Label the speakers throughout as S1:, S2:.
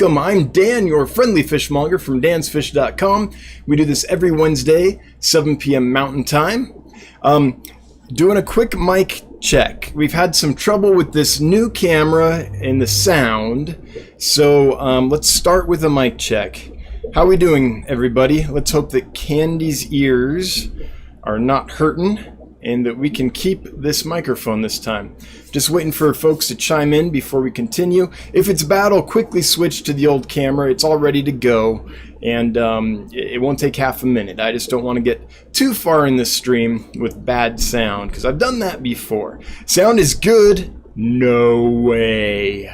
S1: I'm Dan, your friendly fishmonger from dansfish.com. We do this every Wednesday, 7 p.m. Mountain Time. Doing a quick mic check. We've had some trouble with this new camera and the sound, so let's start with a mic check. How we doing, everybody? Let's hope that Candy's ears are not hurting and that we can keep this microphone this time. Just waiting for folks to chime in before we continue. If it's bad, I'll quickly switch to the old camera. It's all ready to go, and it won't take half a minute. I just don't want to get too far in this stream with bad sound, because I've done that before. Sound is good? No way.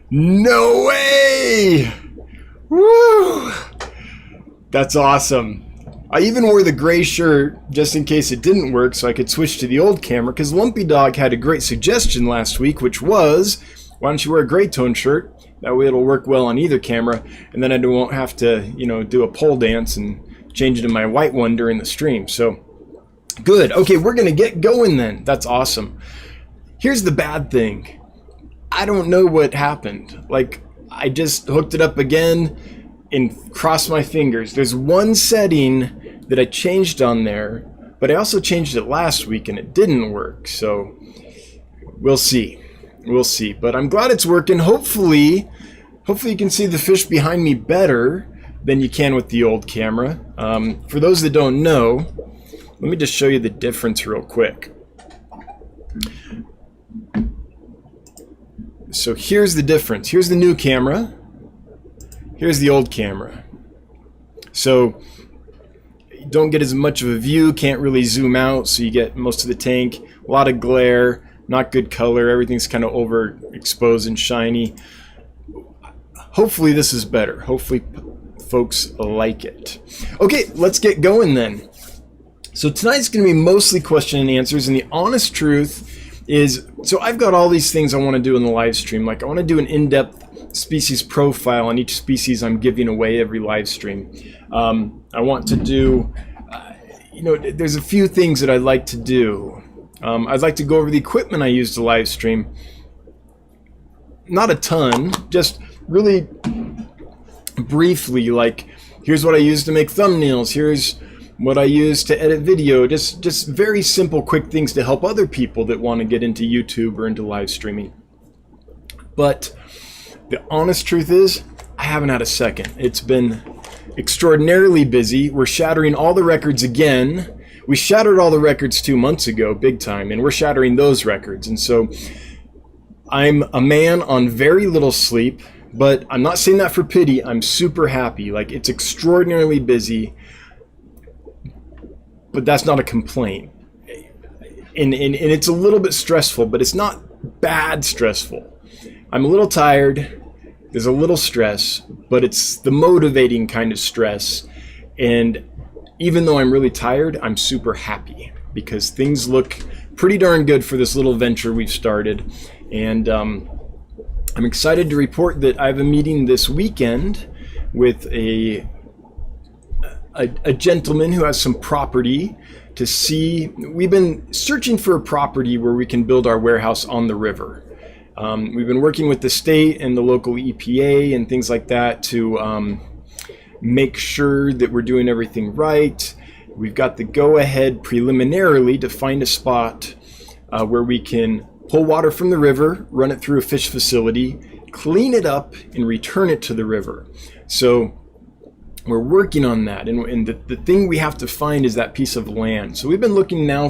S1: No way! Woo! That's awesome. I even wore the gray shirt just in case it didn't work so I could switch to the old camera, because lumpydog had a great suggestion last week, which was, why don't you wear a gray tone shirt? That way it'll work well on either camera, and then I won't have to, do a pole dance and change it to my white one during the stream. So, good. Okay, we're going to get going then. That's awesome. Here's the bad thing. I don't know what happened. I just hooked it up again and cross my fingers. There's one setting that I changed on there, but I also changed it last week and it didn't work. So we'll see. We'll see. But I'm glad it's working. Hopefully you can see the fish behind me better than you can with the old camera. For those that don't know, let me just show you the difference real quick. So here's the difference. Here's the new camera. Here's the old camera. So you don't get as much of a view, can't really zoom out, so you get most of the tank. A lot of glare, not good color, everything's kind of overexposed and shiny. Hopefully this is better. Hopefully folks like it. Okay, let's get going then. So tonight's going to be mostly question and answers, and the honest truth is, so I've got all these things I want to do in the live stream. I want to do an in-depth species profile on each species I'm giving away every live stream. I want to do, there's a few things that I'd like to do. I'd like to go over the equipment I use to live stream. Not a ton, just really briefly, here's what I use to make thumbnails, here's what I use to edit video, just very simple, quick things to help other people that want to get into YouTube or into live streaming. But the honest truth is, I haven't had a second. It's been extraordinarily busy. We're shattering all the records again. We shattered all the records 2 months ago, big time, and we're shattering those records. And so I'm a man on very little sleep, but I'm not saying that for pity. I'm super happy. It's extraordinarily busy, but that's not a complaint. And it's a little bit stressful, but it's not bad stressful. I'm a little tired, there's a little stress, but it's the motivating kind of stress. And even though I'm really tired, I'm super happy because things look pretty darn good for this little venture we've started. And I'm excited to report that I have a meeting this weekend with a gentleman who has some property to see. We've been searching for a property where we can build our warehouse on the river. We've been working with the state and the local EPA and things like that to make sure that we're doing everything right. We've got the go-ahead preliminarily to find a spot where we can pull water from the river, run it through a fish facility, clean it up, and return it to the river. So we're working on that. And the thing we have to find is that piece of land. So we've been looking now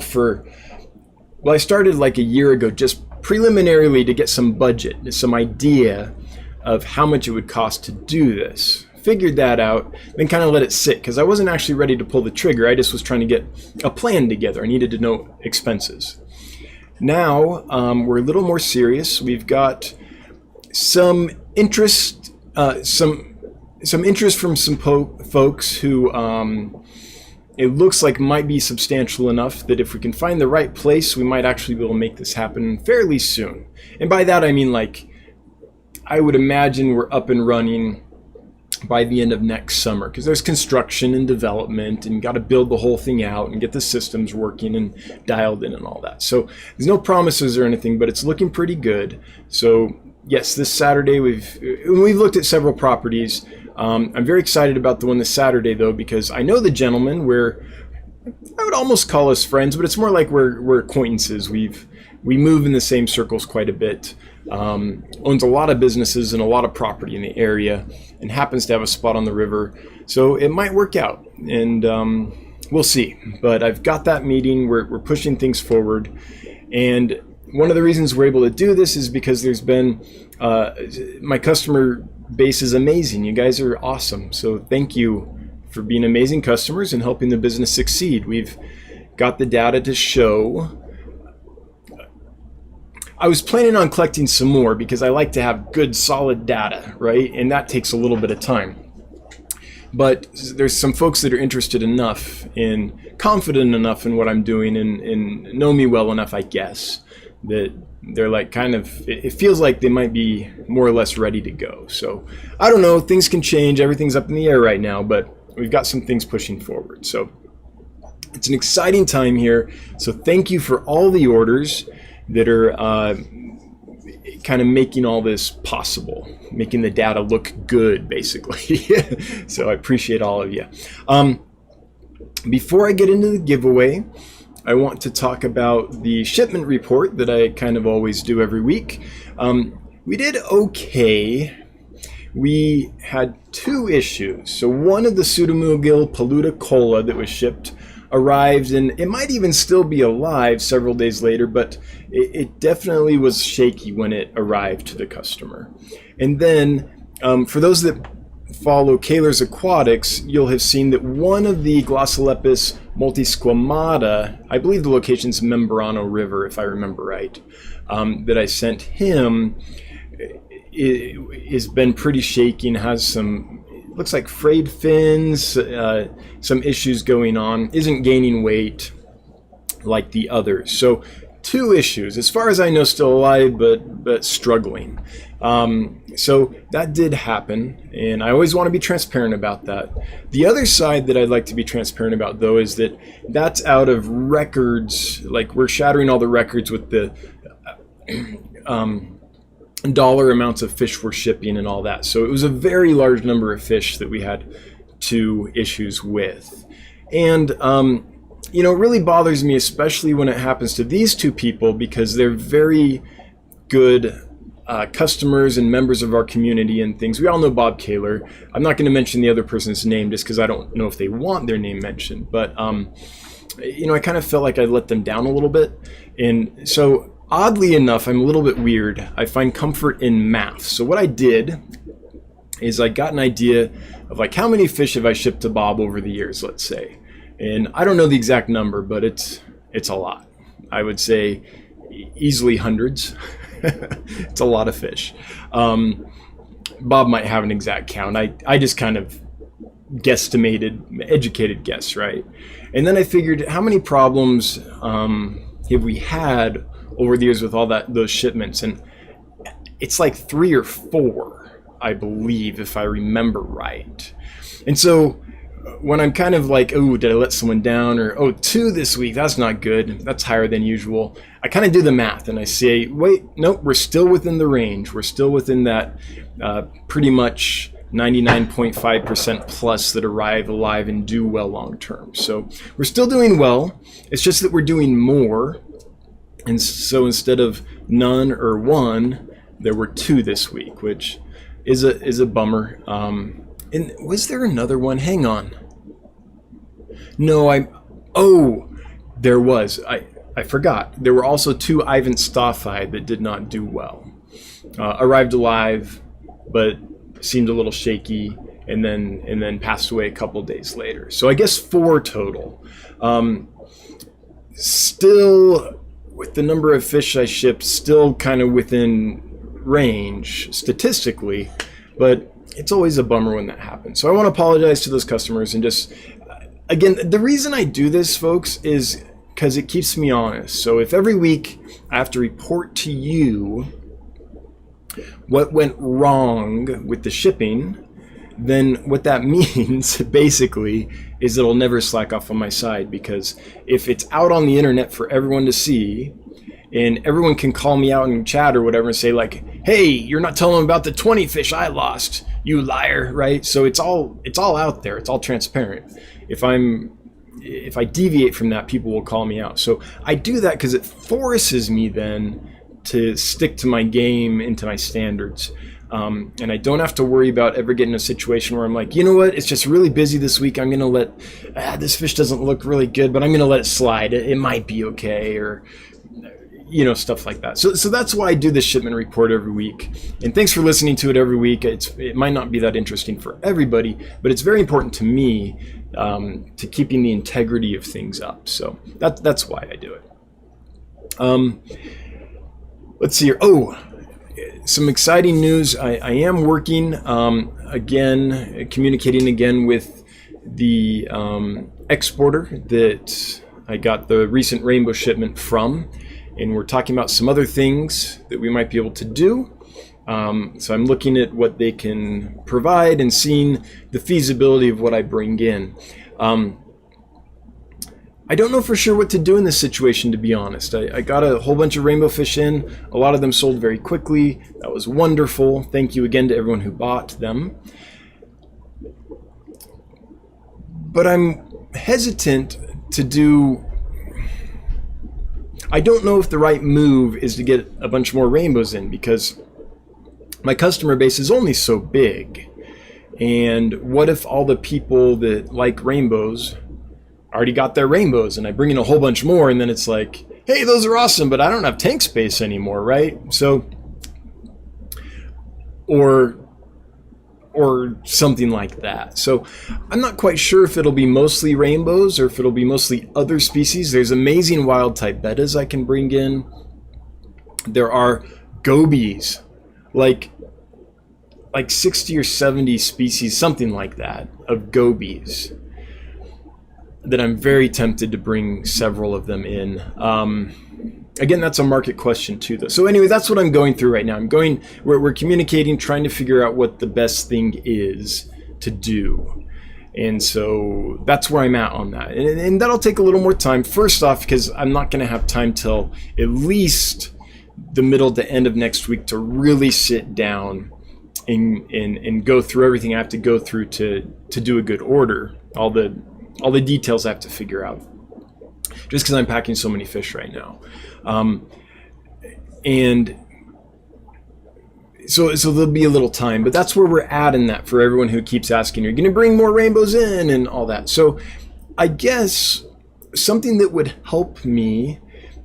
S1: I started a year ago, just preliminarily to get some budget, some idea of how much it would cost to do this. Figured that out, then kind of let it sit because I wasn't actually ready to pull the trigger. I just was trying to get a plan together. I needed to know expenses. Now we're a little more serious. We've got some interest, some interest from some folks who it looks like might be substantial enough that if we can find the right place, we might actually be able to make this happen fairly soon. And by that I mean I would imagine we're up and running by the end of next summer, because there's construction and development and got to build the whole thing out and get the systems working and dialed in and all that. So there's no promises or anything, but it's looking pretty good. So yes, this Saturday we've looked at several properties. I'm very excited about the one this Saturday though, because I know the gentleman. I would almost call us friends, but it's more like we're acquaintances. We move in the same circles quite a bit. Owns a lot of businesses and a lot of property in the area, and happens to have a spot on the river. So it might work out, and we'll see. But I've got that meeting. We're pushing things forward, and one of the reasons we're able to do this is because there's been my customer base is amazing. You guys are awesome. So thank you for being amazing customers and helping the business succeed. We've got the data to show. I was planning on collecting some more because I like to have good, solid data, right? And that takes a little bit of time. But there's some folks that are interested enough and confident enough in what I'm doing and know me well enough, I guess, that they're like it feels like they might be more or less ready to go. So I don't know, things can change. Everything's up in the air right now, but we've got some things pushing forward. So it's an exciting time here. So thank you for all the orders that are kind of making all this possible, making the data look good, basically. So I appreciate all of you. Before I get into the giveaway, I want to talk about the shipment report that I kind of always do every week. We did okay. We had 2 issues. So one of the Pseudomugil palluta cola that was shipped arrived, and it might even still be alive several days later, but it definitely was shaky when it arrived to the customer. And then for those that follow Keller's Aquatics, you'll have seen that one of the Glossolepis multisquamata, I believe the location's Membrano River, if I remember right, that I sent him, has been pretty shaky and has some, looks like frayed fins, some issues going on, isn't gaining weight like the others. So 2 issues, as far as I know, still alive, but struggling. So that did happen, and I always want to be transparent about that. The other side that I'd like to be transparent about, though, is that that's out of records. Like, we're shattering all the records with the dollar amounts of fish we're shipping and all that. So it was a very large number of fish that we had 2 issues with. And you know, it really bothers me, especially when it happens to these 2 people, because they're very good customers and members of our community and things. We all know Bob Keller. I'm not going to mention the other person's name just because I don't know if they want their name mentioned. But you know, I kind of felt like I let them down a little bit. And so oddly enough, I'm a little bit weird. I find comfort in math. So what I did is I got an idea of like how many fish have I shipped to Bob over the years, let's say. And I don't know the exact number, but it's a lot. I would say easily hundreds. It's a lot of fish. Bob might have an exact count. I just kind of guesstimated, educated guess, right? And then I figured, how many problems have we had over the years with all those shipments? And it's like 3 or 4, I believe, if I remember right. And so when I'm kind of like, oh, did I let someone down? Or, oh, 2 this week, that's not good. That's higher than usual. I kind of do the math and I say, wait, nope, we're still within the range. We're still within that pretty much 99.5% plus that arrive alive and do well long term. So we're still doing well. It's just that we're doing more. And so instead of none or 1, there were 2 this week, which is a bummer. And was there another one? Hang on. No, there was. I forgot. There were also 2 Ivan Staffi that did not do well. Arrived alive, but seemed a little shaky, and then passed away a couple days later. So I guess 4 total. Still, with the number of fish I shipped, still kind of within range statistically, but it's always a bummer when that happens. So I want to apologize to those customers and just, again, the reason I do this, folks, is because it keeps me honest. So if every week I have to report to you what went wrong with the shipping, then what that means basically is it'll never slack off on my side, because if it's out on the internet for everyone to see and everyone can call me out in chat or whatever and say like, hey, you're not telling them about the 20 fish I lost, you liar, right? So it's all out there. It's all transparent. If I deviate from that, people will call me out. So I do that because it forces me then to stick to my game and to my standards. And I don't have to worry about ever getting in a situation where I'm like, you know what, it's just really busy this week. I'm going to let, this fish doesn't look really good, but I'm going to let it slide. It might be okay, or, you know, stuff like that. So that's why I do this shipment report every week. And thanks for listening to it every week. It might not be that interesting for everybody, but it's very important to me to keeping the integrity of things up. So that's why I do it. Let's see here. Oh, some exciting news. I am working again, communicating again with the exporter that I got the recent rainbow shipment from, and we're talking about some other things that we might be able to do. So I'm looking at what they can provide and seeing the feasibility of what I bring in. I don't know for sure what to do in this situation, to be honest. I got a whole bunch of rainbow fish in. A lot of them sold very quickly. That was wonderful. Thank you again to everyone who bought them. But I'm hesitant to do... I don't know if the right move is to get a bunch more rainbows in, because my customer base is only so big. And what if all the people that like rainbows already got their rainbows, and I bring in a whole bunch more, and then it's like, hey, those are awesome, but I don't have tank space anymore, right? So, or something like that. So I'm not quite sure if it'll be mostly rainbows or if it'll be mostly other species. There's amazing wild type bettas I can bring in. There are gobies, like 60 or 70 species, something like that, of gobies, that I'm very tempted to bring several of them in. Again, that's a market question too, though. So anyway, that's what I'm going through right now. We're communicating, trying to figure out what the best thing is to do. And so that's where I'm at on that. And that'll take a little more time. First off, because I'm not going to have time till at least the middle to end of next week to really sit down and go through everything I have to go through to do a good order. All the details I have to figure out, just because I'm packing so many fish right now. And so there'll be a little time, but that's where we're at in that for everyone who keeps asking, are you going to bring more rainbows in and all that? So I guess something that would help me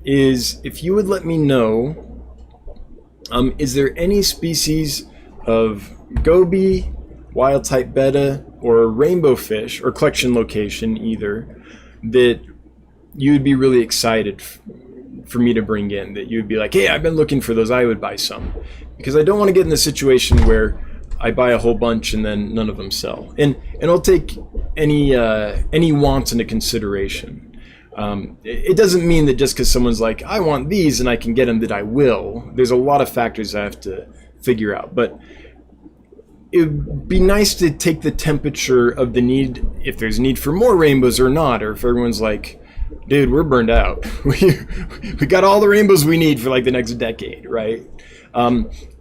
S1: is if you would let me know, is there any species of goby, wild type betta, or rainbow fish, or collection location either, that you would be really excited for me to bring in, that you would be like, hey, I've been looking for those, I would buy some. Because I don't want to get in the situation where I buy a whole bunch and then none of them sell. And I'll take any wants into consideration. It doesn't mean that just because someone's like, I want these and I can get them, that I will. There's a lot of factors I have to figure out. But it would be nice to take the temperature of the need, if there's need for more rainbows or not, or if everyone's like, dude, we're burned out. we got all the rainbows we need for like the next decade, right?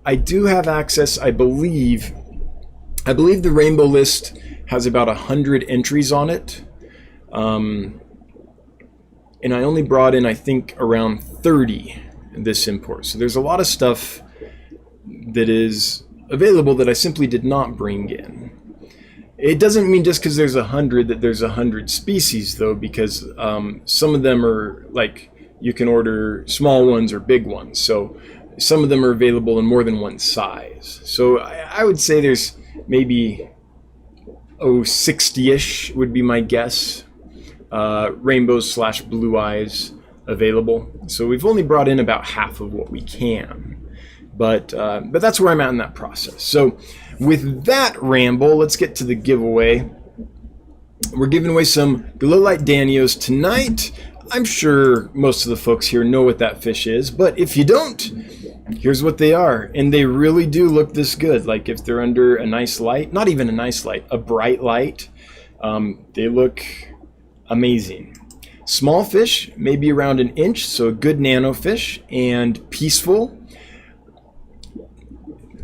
S1: I do have access, I believe the rainbow list has about 100 entries on it. And I only brought in, I think, around 30 this import. So there's a lot of stuff that is available that I simply did not bring in. It doesn't mean just because there's 100 that there's 100 species, though, because some of them are like, you can order small ones or big ones. So some of them are available in more than one size. So I would say there's maybe 60-ish would be my guess. Rainbows / blue eyes available. So we've only brought in about half of what we can. But that's where I'm at in that process. So with that ramble, let's get to the giveaway. We're giving away some Glowlight Danios tonight. I'm sure most of the folks here know what that fish is, but if you don't, here's what they are. And they really do look this good. Like if they're under a nice light, not even a nice light, a bright light, they look amazing. Small fish, maybe around an inch, so a good nano fish, and peaceful.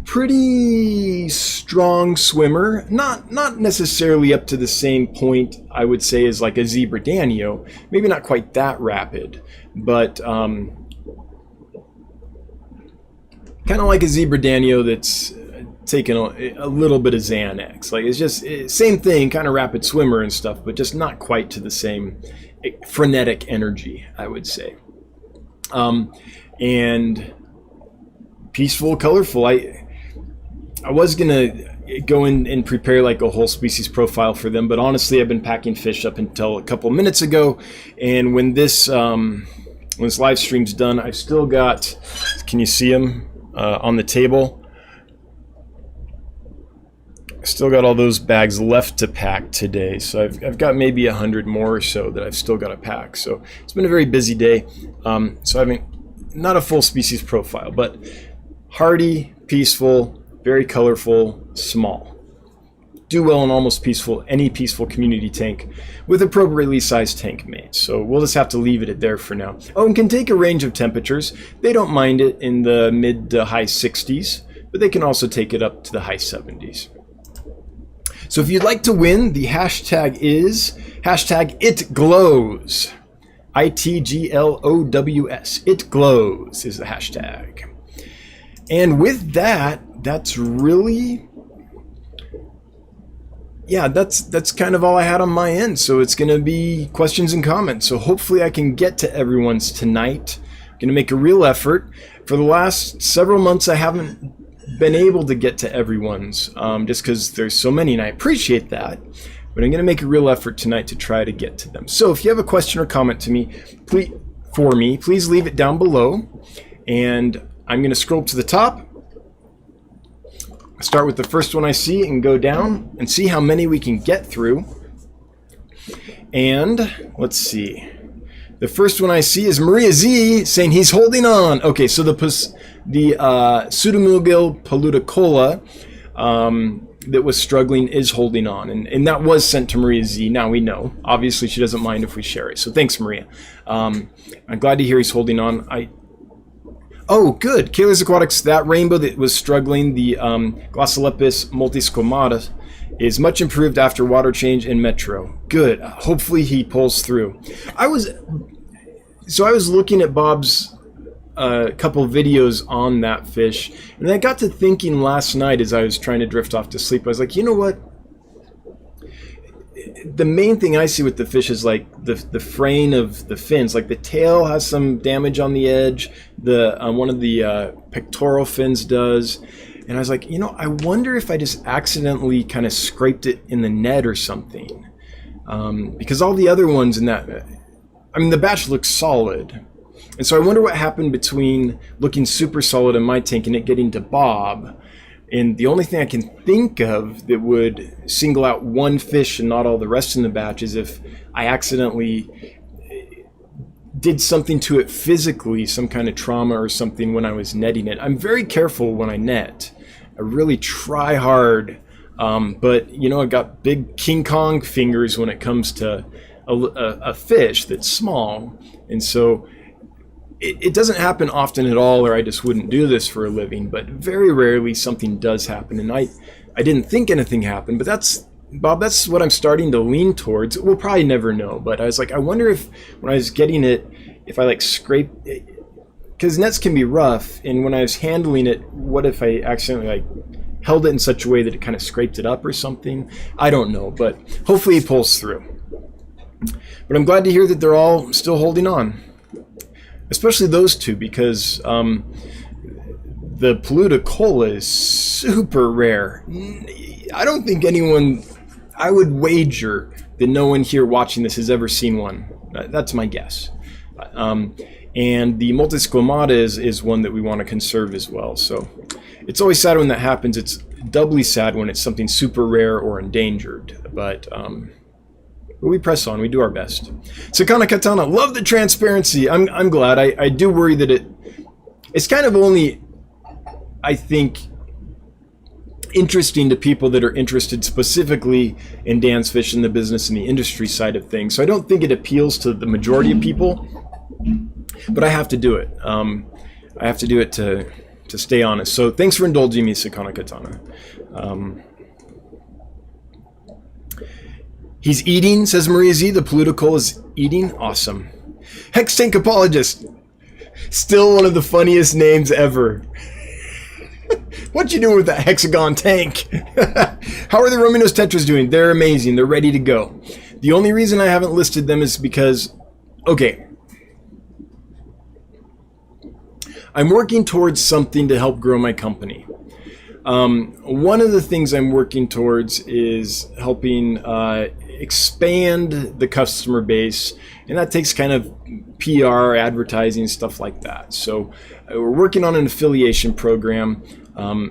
S1: Pretty strong swimmer, not necessarily up to the same point I would say as like a zebra Danio, maybe not quite that rapid, but kind of like a zebra Danio that's taken a little bit of Xanax. Like it's just same thing, kind of rapid swimmer and stuff, but just not quite to the same frenetic energy, I would say. And peaceful, colorful. I was gonna go in and prepare like a whole species profile for them, but honestly I've been packing fish up until a couple minutes ago, and when this live stream's done, I've still got, can you see them on the table? Still got all those bags left to pack today, so I've got maybe 100 more or so that I've still got to pack. So it's been a very busy day. So I mean, not a full species profile, but hardy, peaceful, very colorful, small. Do well in almost peaceful, any peaceful community tank with appropriately sized tank mates. So we'll just have to leave it at there for now. Oh, and can take a range of temperatures. They don't mind it in the mid to high 60s, but they can also take it up to the high 70s. So if you'd like to win, the hashtag is #ItGlows. ITGLOWS. It glows is the hashtag. And with that, that's really, yeah, that's kind of all I had on my end. So it's going to be questions and comments. So hopefully I can get to everyone's tonight. I'm going to make a real effort. For the last several months, I haven't been able to get to everyone's just because there's so many, and I appreciate that. But I'm going to make a real effort tonight to try to get to them. So if you have a question or comment to me, please leave it down below. And I'm going to scroll to the top, start with the first one I see, and go down and see how many we can get through. And let's see. The first one I see is Maria Z saying he's holding on. Okay, so the Pseudomugil paluticola that was struggling is holding on, and that was sent to Maria Z. Now we know. Obviously, she doesn't mind if we share it. So thanks, Maria. I'm glad to hear he's holding on. Oh, good. Kayla's Aquatics, that rainbow that was struggling, the Glossolepis multisquamata, is much improved after water change in Metro. Good. Hopefully he pulls through. I was looking at Bob's couple videos on that fish, and I got to thinking last night as I was trying to drift off to sleep. I was like, you know what? The main thing I see with the fish is like the fraying of the fins. Like the tail has some damage on the edge. One of the pectoral fins does. And I was like, you know, I wonder if I just accidentally kind of scraped it in the net or something. Because all the other ones in that, I mean, the batch looks solid. And so I wonder what happened between looking super solid in my tank and it getting to Bob. And the only thing I can think of that would single out one fish and not all the rest in the batch is if I accidentally did something to it physically, some kind of trauma or something when I was netting it. I'm very careful when I net. I really try hard, but you know, I got big King Kong fingers when it comes to a fish that's small, and so it doesn't happen often at all, or I just wouldn't do this for a living, but very rarely something does happen. And I didn't think anything happened, but that's what I'm starting to lean towards. We'll probably never know, but I was like, I wonder if when I was getting it, if I like scraped it, because nets can be rough, and when I was handling it, what if I accidentally like held it in such a way that it kind of scraped it up or something? I don't know, but hopefully he pulls through. But I'm glad to hear that they're all still holding on. Especially those two, because the paluticola is super rare. I don't think anyone, I would wager that no one here watching this has ever seen one. That's my guess. And the multisquamata is one that we want to conserve as well. So it's always sad when that happens. It's doubly sad when it's something super rare or endangered. But we press on, we do our best. Sakana Katana, love the transparency. I'm glad. I do worry that it's kind of only, I think, interesting to people that are interested specifically in Dan's fish and the business and the industry side of things. So I don't think it appeals to the majority of people, but I have to do it. I have to do it to stay honest. So thanks for indulging me, Sakana Katana. He's eating, says Maria Z. The Political is eating. Awesome. Hex Tank Apologist. Still one of the funniest names ever. What you doing with that hexagon tank? How are the Rominos Tetras doing? They're amazing. They're ready to go. The only reason I haven't listed them is because, okay, I'm working towards something to help grow my company. One of the things I'm working towards is helping expand the customer base, and that takes kind of PR, advertising, stuff like that. So we're working on an affiliation program.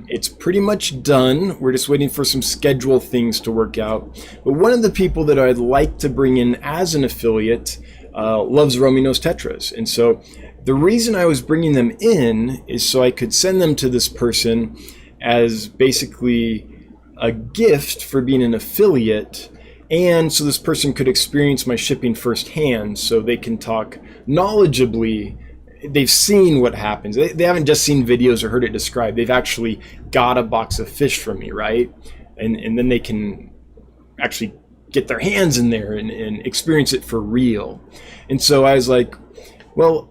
S1: It's pretty much done. We're just waiting for some schedule things to work out. But one of the people that I'd like to bring in as an affiliate loves Rominos Tetras. And so the reason I was bringing them in is so I could send them to this person as basically a gift for being an affiliate, and so this person could experience my shipping firsthand so they can talk knowledgeably. They've seen what happens. They haven't just seen videos or heard it described. They've actually got a box of fish from me, right? And then they can actually get their hands in there and experience it for real. And so I was like, well,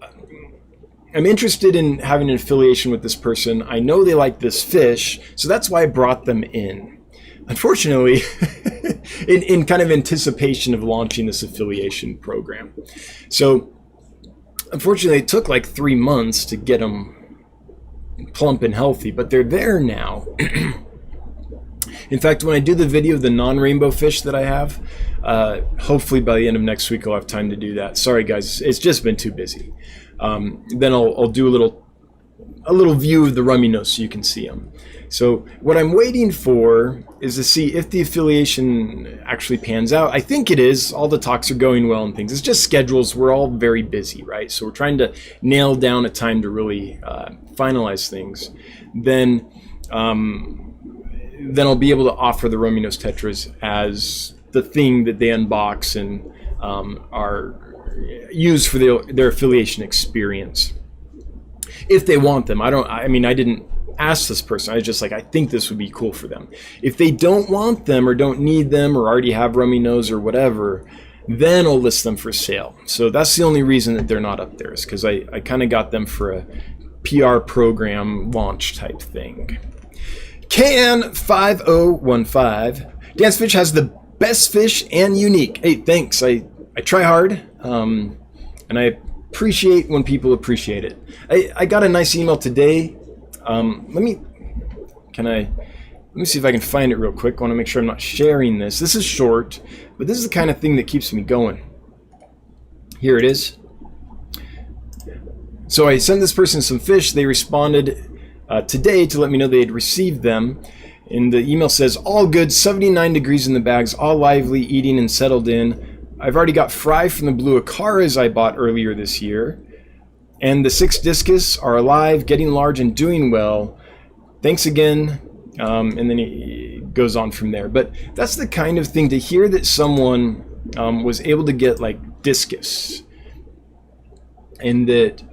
S1: I'm interested in having an affiliation with this person. I know they like this fish, so that's why I brought them in. Unfortunately, in kind of anticipation of launching this affiliation program. So unfortunately, it took like 3 months to get them plump and healthy, but they're there now. In fact, when I do the video of the non-rainbow fish that I have, hopefully by the end of next week I'll have time to do that. Sorry guys, it's just been too busy. Then I'll do a little view of the Rominos so you can see them. So what I'm waiting for is to see if the affiliation actually pans out. I think it is. All the talks are going well and things. It's just schedules. We're all very busy, right? So we're trying to nail down a time to really finalize things. Then I'll be able to offer the Rominos Tetras as the thing that they unbox and are used for their affiliation experience. If they want them. I didn't ask this person. I was just like, I think this would be cool for them. If they don't want them or don't need them or already have Rominos or whatever, then I'll list them for sale. So that's the only reason that they're not up there, is because I kind of got them for a PR program launch type thing. Can5015. Dan's Fish has the best fish and unique. Hey, thanks. I try hard, and I appreciate when people appreciate it. I got a nice email today. Let me see if I can find it real quick. I want to make sure I'm not sharing this. This is short, but this is the kind of thing that keeps me going. Here it is. So I sent this person some fish. They responded today to let me know they had received them. And the email says, all good, 79 degrees in the bags, all lively, eating and settled in. I've already got fry from the blue Acaras I bought earlier this year. And the 6 discus are alive, getting large, and doing well. Thanks again. And then he goes on from there. But that's the kind of thing to hear, that someone was able to get like discus, and that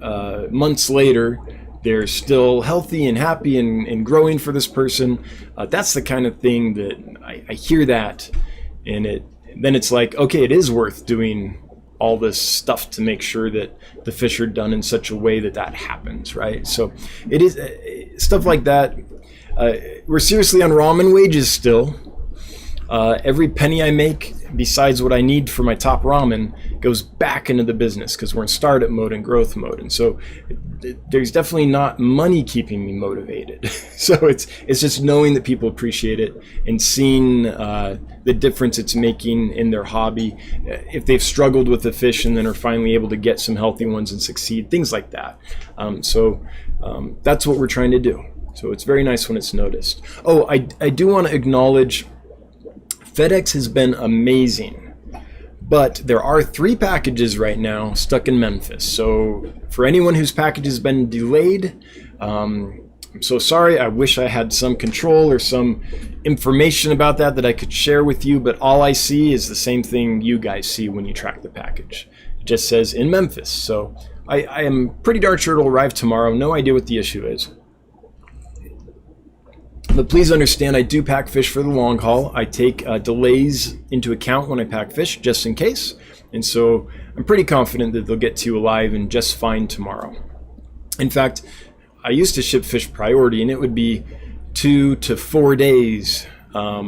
S1: months later they're still healthy and happy and growing for this person. That's the kind of thing that I hear that, and then it's like, okay, it is worth doing all this stuff to make sure that the fish are done in such a way that happens, right? So it is stuff like that. We're seriously on ramen wages still. Every penny I make, besides what I need for my top ramen, goes back into the business, because we're in startup mode and growth mode. And so there's definitely not money keeping me motivated. So it's just knowing that people appreciate it and seeing the difference it's making in their hobby. If they've struggled with the fish and then are finally able to get some healthy ones and succeed, things like that. So that's what we're trying to do. So it's very nice when it's noticed. Oh, I do want to acknowledge FedEx has been amazing, but there are 3 packages right now stuck in Memphis. So for anyone whose package has been delayed, I'm so sorry. I wish I had some control or some information about that I could share with you, but all I see is the same thing you guys see when you track the package. It just says in Memphis. So I am pretty darn sure it'll arrive tomorrow. No idea what the issue is. But please understand, I do pack fish for the long haul. I take delays into account when I pack fish, just in case. And so I'm pretty confident that they'll get to you alive and just fine tomorrow. In fact, I used to ship fish priority, and it would be 2 to 4 days, I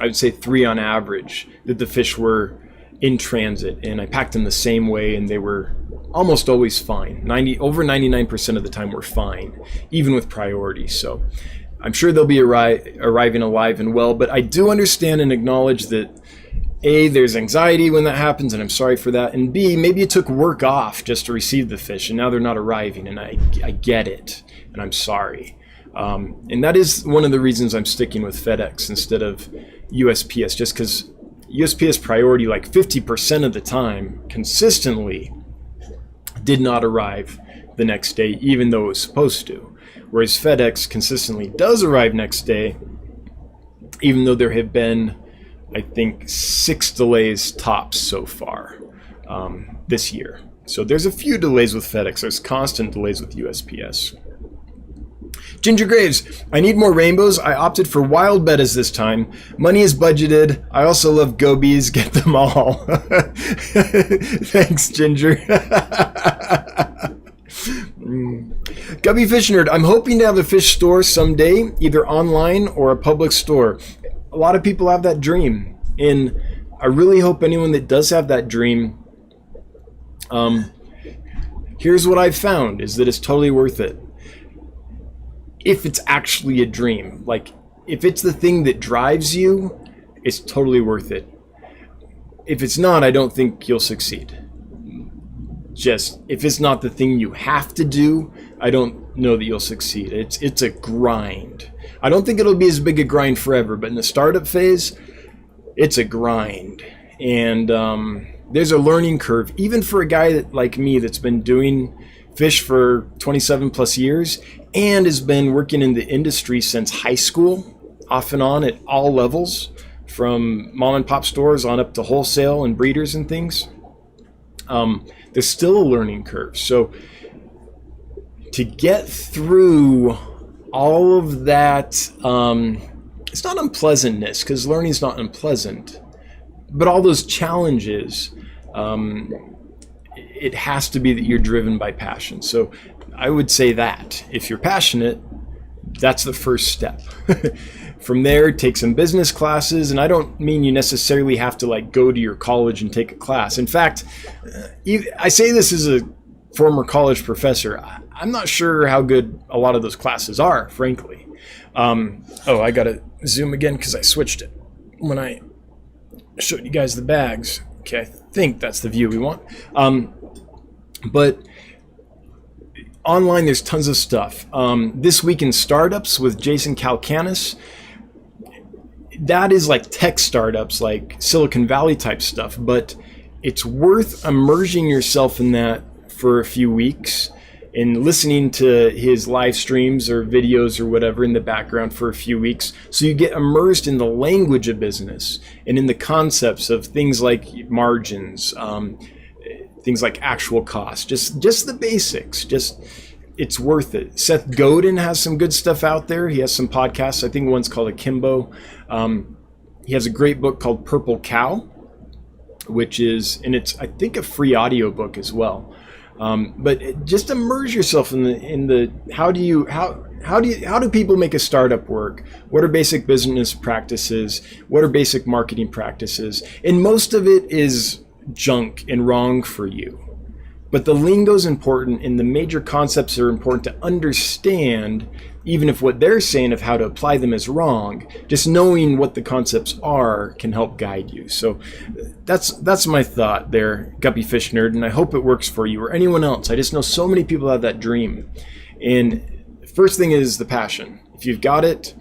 S1: would say 3 on average, that the fish were in transit. And I packed them the same way, and they were almost always fine. Over 99% of the time were fine, even with priority. So I'm sure they'll be arriving alive and well, but I do understand and acknowledge that A, there's anxiety when that happens, and I'm sorry for that, and B, maybe you took work off just to receive the fish, and now they're not arriving, and I get it, and I'm sorry. And that is one of the reasons I'm sticking with FedEx instead of USPS, just because USPS priority, like 50% of the time, consistently did not arrive the next day, even though it was supposed to. Whereas FedEx consistently does arrive next day, even though there have been, I think, 6 delays tops so far this year. So there's a few delays with FedEx. There's constant delays with USPS. Ginger Graves, I need more rainbows. I opted for wild bettas this time. Money is budgeted. I also love gobies. Get them all. Thanks, Ginger. Gubby Fish Nerd, I'm hoping to have a fish store someday, either online or a public store. A lot of people have that dream, and I really hope anyone that does have that dream, here's what I've found, is that it's totally worth it. If it's actually a dream, like if it's the thing that drives you, it's totally worth it. If it's not, I don't think you'll succeed. Just if it's not the thing you have to do, I don't know that you'll succeed. It's a grind. I don't think it'll be as big a grind forever, but in the startup phase, it's a grind. And there's a learning curve, even for a guy like me that's been doing fish for 27 plus years and has been working in the industry since high school, off and on at all levels, from mom and pop stores on up to wholesale and breeders and things. There's still a learning curve. So to get through all of that, it's not unpleasantness, because learning is not unpleasant, but all those challenges, it has to be that you're driven by passion. So I would say that if you're passionate, that's the first step. From there, take some business classes, and I don't mean you necessarily have to like go to your college and take a class. In fact, I say this as a former college professor. I'm not sure how good a lot of those classes are, frankly. I gotta zoom again because I switched it when I showed you guys the bags. Okay, I think that's the view we want. But online, there's tons of stuff. This Week in Startups with Jason Calacanis, that is like tech startups, like Silicon Valley type stuff, but it's worth immersing yourself in that for a few weeks and listening to his live streams or videos or whatever in the background for a few weeks, so you get immersed in the language of business and in the concepts of things like margins, things like actual cost, just the basics. It's worth it. Seth Godin has some good stuff out there. He has some podcasts. I think one's called Akimbo. He has a great book called Purple Cow, which is, and it's, I think, a free audiobook as well. But just immerse yourself in the how do people make a startup work? What are basic business practices? What are basic marketing practices? And most of it is junk and wrong for you. But the lingo is important, and the major concepts are important to understand, even if what they're saying of how to apply them is wrong. Just knowing what the concepts are can help guide you. So that's my thought there, Guppy Fish Nerd, and I hope it works for you or anyone else. I just know so many people have that dream. And first thing is the passion. If you've got it,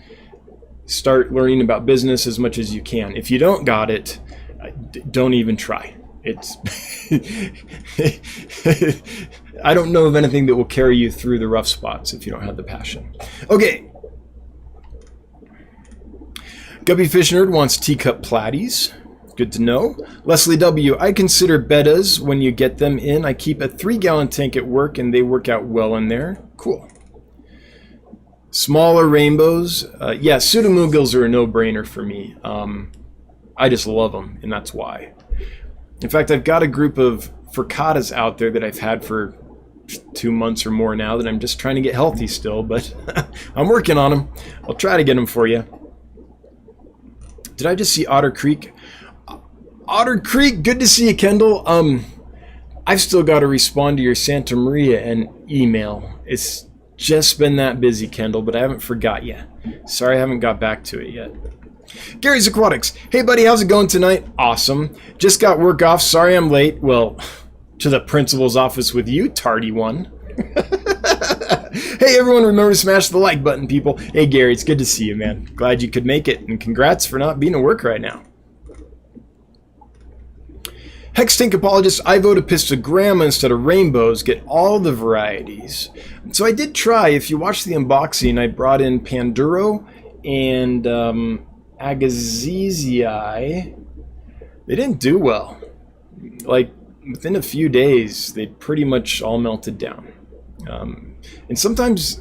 S1: start learning about business as much as you can. If you don't got it, don't even try. It's I don't know of anything that will carry you through the rough spots if you don't have the passion. Okay. Guppy Fish Nerd wants teacup platies. Good to know. Leslie W. I consider bettas when you get them in. I keep a 3-gallon tank at work and they work out well in there. Cool. Smaller rainbows. Yeah, pseudomugils are a no-brainer for me. I just love them, and that's why. In fact, I've got a group of fricatas out there that I've had for 2 months or more now that I'm just trying to get healthy still, but I'm working on them. I'll try to get them for you. Did I just see Otter Creek? Otter Creek, good to see you, Kendall. I've still got to respond to your Santa Maria and email. It's just been that busy, Kendall, but I haven't forgot you. Sorry I haven't got back to it yet. Gary's Aquatics. Hey, buddy, how's it going tonight? Awesome. Just got work off. Sorry I'm late. Well, to the principal's office with you, TardyOne. Hey, everyone, remember to smash the like button, people. Hey, Gary, it's good to see you, man. Glad you could make it, and congrats for not being at work right now. Hex Tank Apologist, I vote Epistogramma instead of rainbows. Get all the varieties. So I did try. If you watch the unboxing, I brought in Panduro and Agassizi. They didn't do well. Like, within a few days, they pretty much all melted down. And sometimes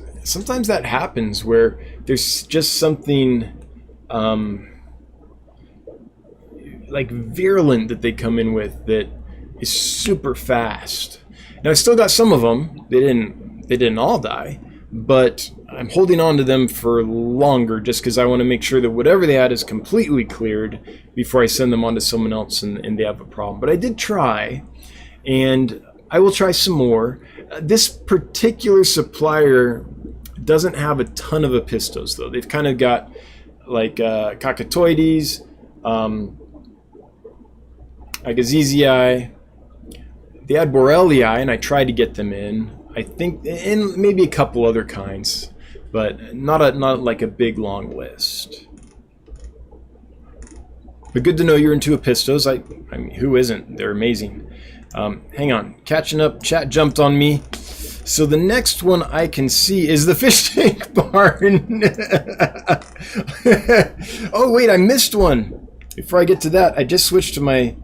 S1: that happens where there's just something like virulent that they come in with that is super fast. Now I still got some of them. They didn't all die, but I'm holding on to them for longer just because I want to make sure that whatever they had is completely cleared before I send them on to someone else and they have a problem. But I did try, and I will try some more. This particular supplier doesn't have a ton of Epistos, though. They've kind of got like Cacatoides, Agassizi. They had Borellii, and I tried to get them in. I think, and maybe a couple other kinds, but not like a big long list. But good to know you're into Epistos. I mean, who isn't? They're amazing. Hang on, catching up. Chat jumped on me. So the next one I can see is the fish tank barn. Oh wait, I missed one. Before I get to that, I just switched to my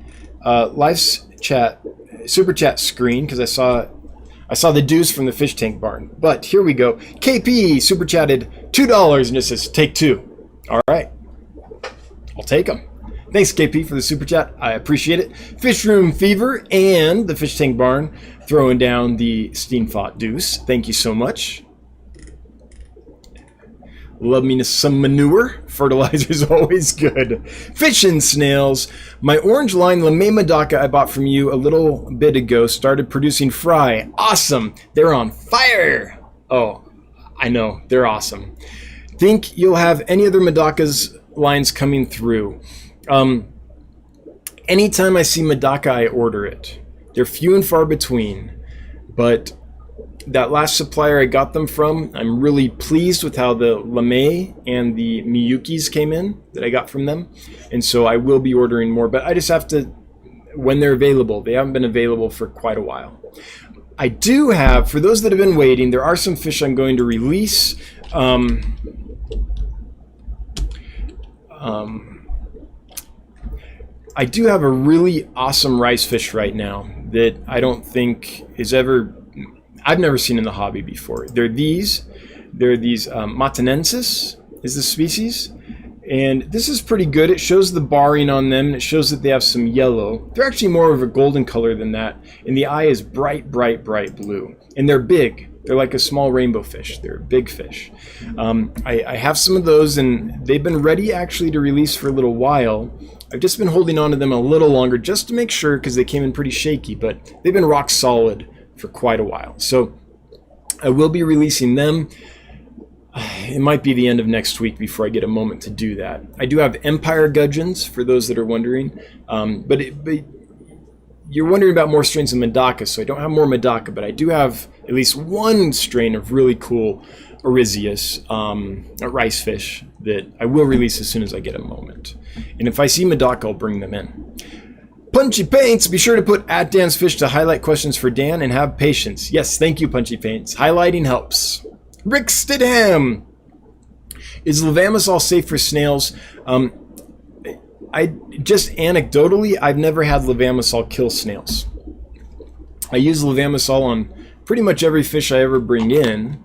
S1: live chat, super chat screen because I saw the dues from the fish tank barn. But here we go. KP super chatted $2 and just says take 2. All right, I'll take them. Thanks, KP, for the super chat. I appreciate it. Fish Room Fever and the Fish Tank Barn throwing down the Steenfot Deuce. Thank you so much. Love me some manure. Fertilizer is always good. Fish and Snails. My orange line Lamé Medaka I bought from you a little bit ago started producing fry. Awesome. They're on fire. Oh, I know. They're awesome. Think you'll have any other Medaka's lines coming through? Anytime I see Medaka, I order it. They're few and far between, but that last supplier I got them from, I'm really pleased with how the Lamé and the Miyukis came in that I got from them, and so I will be ordering more, but I just have to, when they're available. They haven't been available for quite a while. I do have, for those that have been waiting, there are some fish I'm going to release. I do have a really awesome rice fish right now that I don't think I've never seen in the hobby before. They're these Matanensis is the species, and this is pretty good. It shows the barring on them, and it shows that they have some yellow. They're actually more of a golden color than that, and the eye is bright, bright, bright blue, and they're big. They're like a small rainbow fish. They're a big fish. I have some of those, and they've been ready actually to release for a little while. I've just been holding on to them a little longer just to make sure because they came in pretty shaky, but they've been rock solid for quite a while. So I will be releasing them. It might be the end of next week before I get a moment to do that. I do have Empire Gudgeons for those that are wondering, but you're wondering about more strains of Medaka, so I don't have more Medaka, but I do have at least one strain of really cool Orizius, rice fish, that I will release as soon as I get a moment. And if I see Medaka, I'll bring them in. Punchy Paints, be sure to put at Dan's Fish to highlight questions for Dan and have patience. Yes, thank you, Punchy Paints. Highlighting helps. Rick Stidham. Is levamisol safe for snails? I just anecdotally, I've never had levamisol kill snails. I use levamisol on pretty much every fish I ever bring in.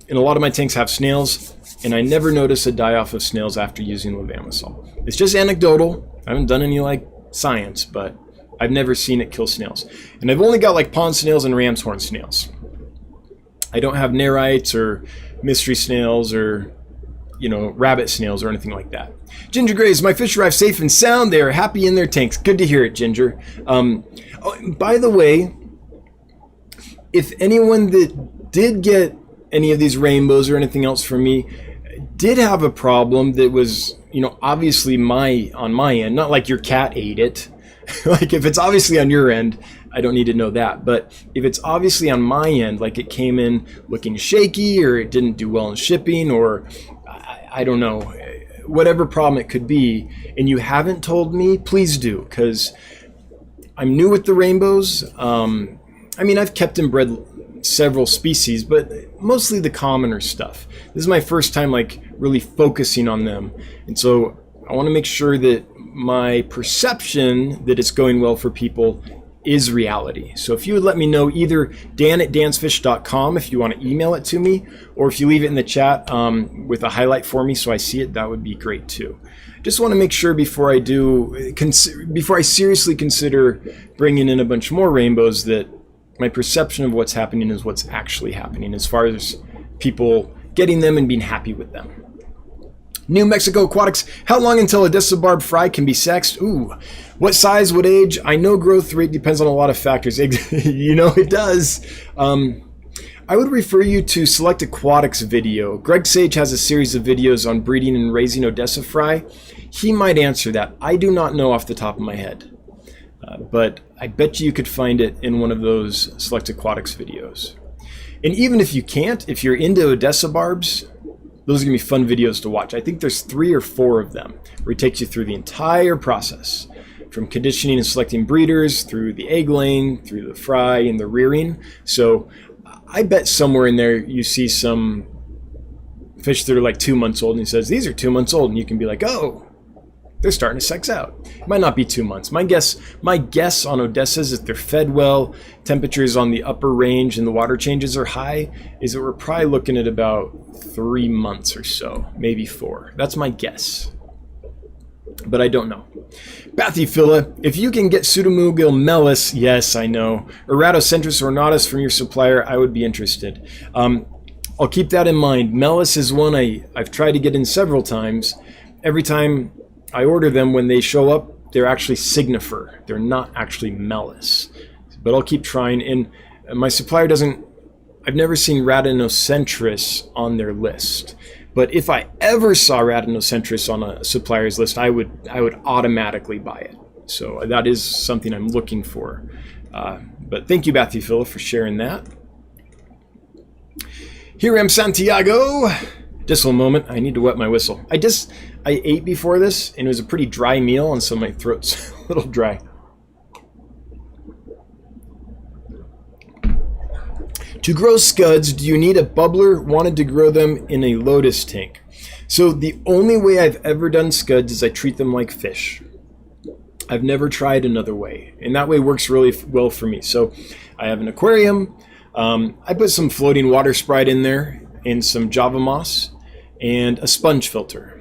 S1: And a lot of my tanks have snails, and I never notice a die-off of snails after using levamisol. It's just anecdotal. I haven't done any like science, but I've never seen it kill snails. And I've only got like pond snails and ram's horn snails. I don't have nerites or mystery snails or, you know, rabbit snails or anything like that. Ginger Grays, my fish arrived safe and sound. They are happy in their tanks. Good to hear it, Ginger. Oh, by the way, if anyone that did get any of these rainbows or anything else from me did have a problem that was, you know, obviously on my end, not like your cat ate it. Like if it's obviously on your end, I don't need to know that. But if it's obviously on my end, like it came in looking shaky or it didn't do well in shipping or I don't know, whatever problem it could be, and you haven't told me, please do, because I'm new with the rainbows. I mean, I've kept and bred several species, but mostly the commoner stuff. This is my first time like really focusing on them, and so I want to make sure that my perception that it's going well for people is reality. So if you would let me know, either dan@dansfish.com if you want to email it to me, or if you leave it in the chat with a highlight for me so I see it, that would be great too. Just want to make sure before I seriously consider bringing in a bunch more rainbows that my perception of what's happening is what's actually happening as far as people getting them and being happy with them. New Mexico Aquatics, how long until Odessa Barb fry can be sexed? Ooh, what size, what age? I know growth rate depends on a lot of factors. You know it does. I would refer you to Select Aquatics video. Greg Sage has a series of videos on breeding and raising Odessa fry. He might answer that. I do not know off the top of my head. But I bet you could find it in one of those Select Aquatics videos. And even if you can't, if you're into Odessa Barbs, those are going to be fun videos to watch. I think there's 3 or 4 of them where he takes you through the entire process, from conditioning and selecting breeders, through the egg laying, through the fry, and the rearing. So I bet somewhere in there you see some fish that are like 2 months old, and he says, these are 2 months old, and you can be like, oh, they're starting to sex out. It might not be 2 months. My guess on Odessas, if they're fed well, temperatures on the upper range and the water changes are high, is that we're probably looking at about 3 months or so, maybe 4. That's my guess, but I don't know. Bathyphila, if you can get Pseudomugil mellis, yes, I know, Eratocentris ornatus from your supplier, I would be interested. I'll keep that in mind. Mellis is one I've tried to get in several times. Every time I order them, when they show up, they're actually Signifer. They're not actually Mellis. But I'll keep trying. And my supplier I've never seen Radinocentris on their list. But if I ever saw Radinocentris on a supplier's list, I would automatically buy it. So that is something I'm looking for. But thank you, Bathyphila, for sharing that. Here am Santiago. Just one moment, I need to wet my whistle. I ate before this, and it was a pretty dry meal, and so my throat's a little dry. To grow scuds, do you need a bubbler? Wanted to grow them in a lotus tank. So the only way I've ever done scuds is I treat them like fish. I've never tried another way, and that way works really well for me. So I have an aquarium. I put some floating water sprite in there and some Java moss and a sponge filter.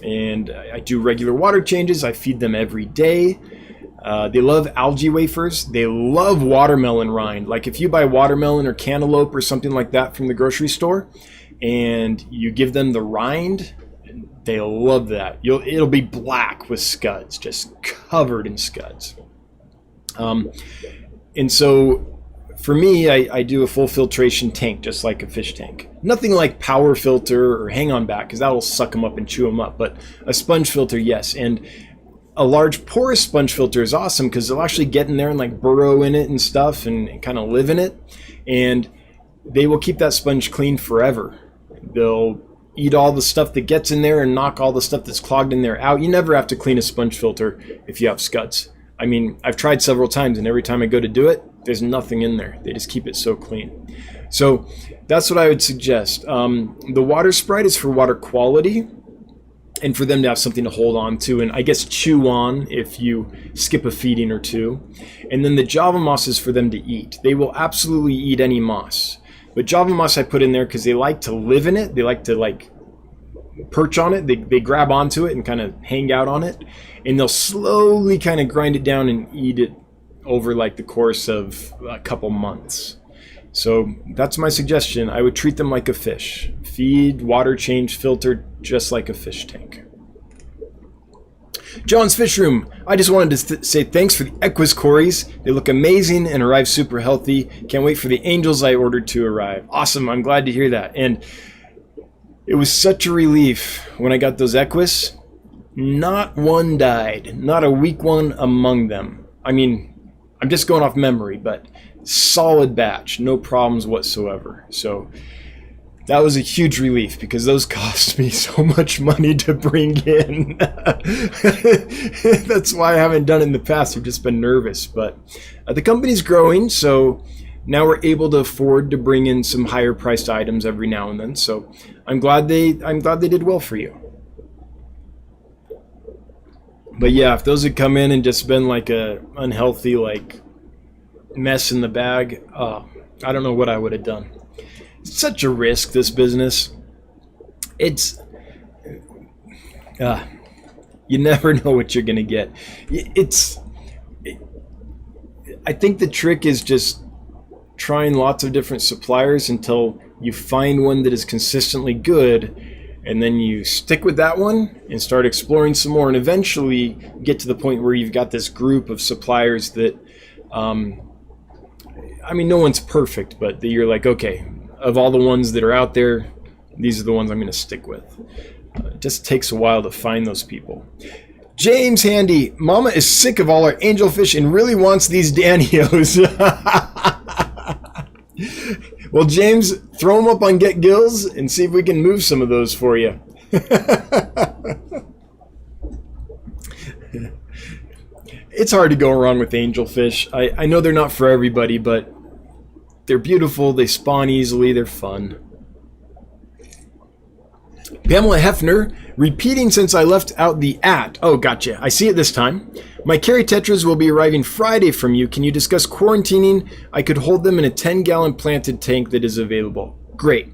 S1: And I do regular water changes. I feed them every day. They love algae wafers. They love watermelon rind. Like if you buy watermelon or cantaloupe or something like that from the grocery store and you give them the rind, they'll love that. It'll be black with scuds, just covered in scuds. And so for me, I do a full filtration tank, just like a fish tank. Nothing like power filter or hang on back, because that will suck them up and chew them up. But a sponge filter, yes. And a large porous sponge filter is awesome because they'll actually get in there and like burrow in it and stuff and kind of live in it. And they will keep that sponge clean forever. They'll eat all the stuff that gets in there and knock all the stuff that's clogged in there out. You never have to clean a sponge filter if you have scuds. I mean, I've tried several times, and every time I go to do it, there's nothing in there. They just keep it so clean. So that's what I would suggest. The water sprite is for water quality and for them to have something to hold on to and I guess chew on if you skip a feeding or two. And then the Java moss is for them to eat. They will absolutely eat any moss. But Java moss I put in there because they like to live in it. They like to like perch on it. They grab onto it and kind of hang out on it. And they'll slowly kind of grind it down and eat it over like the course of a couple months. So that's my suggestion. I would treat them like a fish. Feed, water change, filter, just like a fish tank. John's Fish Room. I just wanted to say thanks for the Equus Coreys. They look amazing and arrive super healthy. Can't wait for the angels I ordered to arrive. Awesome. I'm glad to hear that. And it was such a relief when I got those Equus. Not one died. Not a weak one among them. I mean, I'm just going off memory, but solid batch, no problems whatsoever. So that was a huge relief because those cost me so much money to bring in. That's why I haven't done it in the past. I've just been nervous, but the company's growing, so now we're able to afford to bring in some higher priced items every now and then. So I'm glad they did well for you. But yeah, if those had come in and just been like a unhealthy like mess in the bag, I don't know what I would have done. It's such a risk, this business. It's you never know what you're gonna get. I think the trick is just trying lots of different suppliers until you find one that is consistently good, and then you stick with that one and start exploring some more, and eventually get to the point where you've got this group of suppliers that I mean, no one's perfect, but you're like, okay, of all the ones that are out there, these are the ones I'm going to stick with. It just takes a while to find those people. James Handy, Mama is sick of all our angelfish and really wants these Danios. Well, James, throw them up on Get Gills and see if we can move some of those for you. It's hard to go wrong with angelfish. I know they're not for everybody, but they're beautiful, they spawn easily, they're fun. Pamela Hefner, repeating since I left out the @ Oh, gotcha. I see it this time. My carry tetras will be arriving Friday from you. Can you discuss quarantining? I could hold them in a 10-gallon planted tank that is available. Great.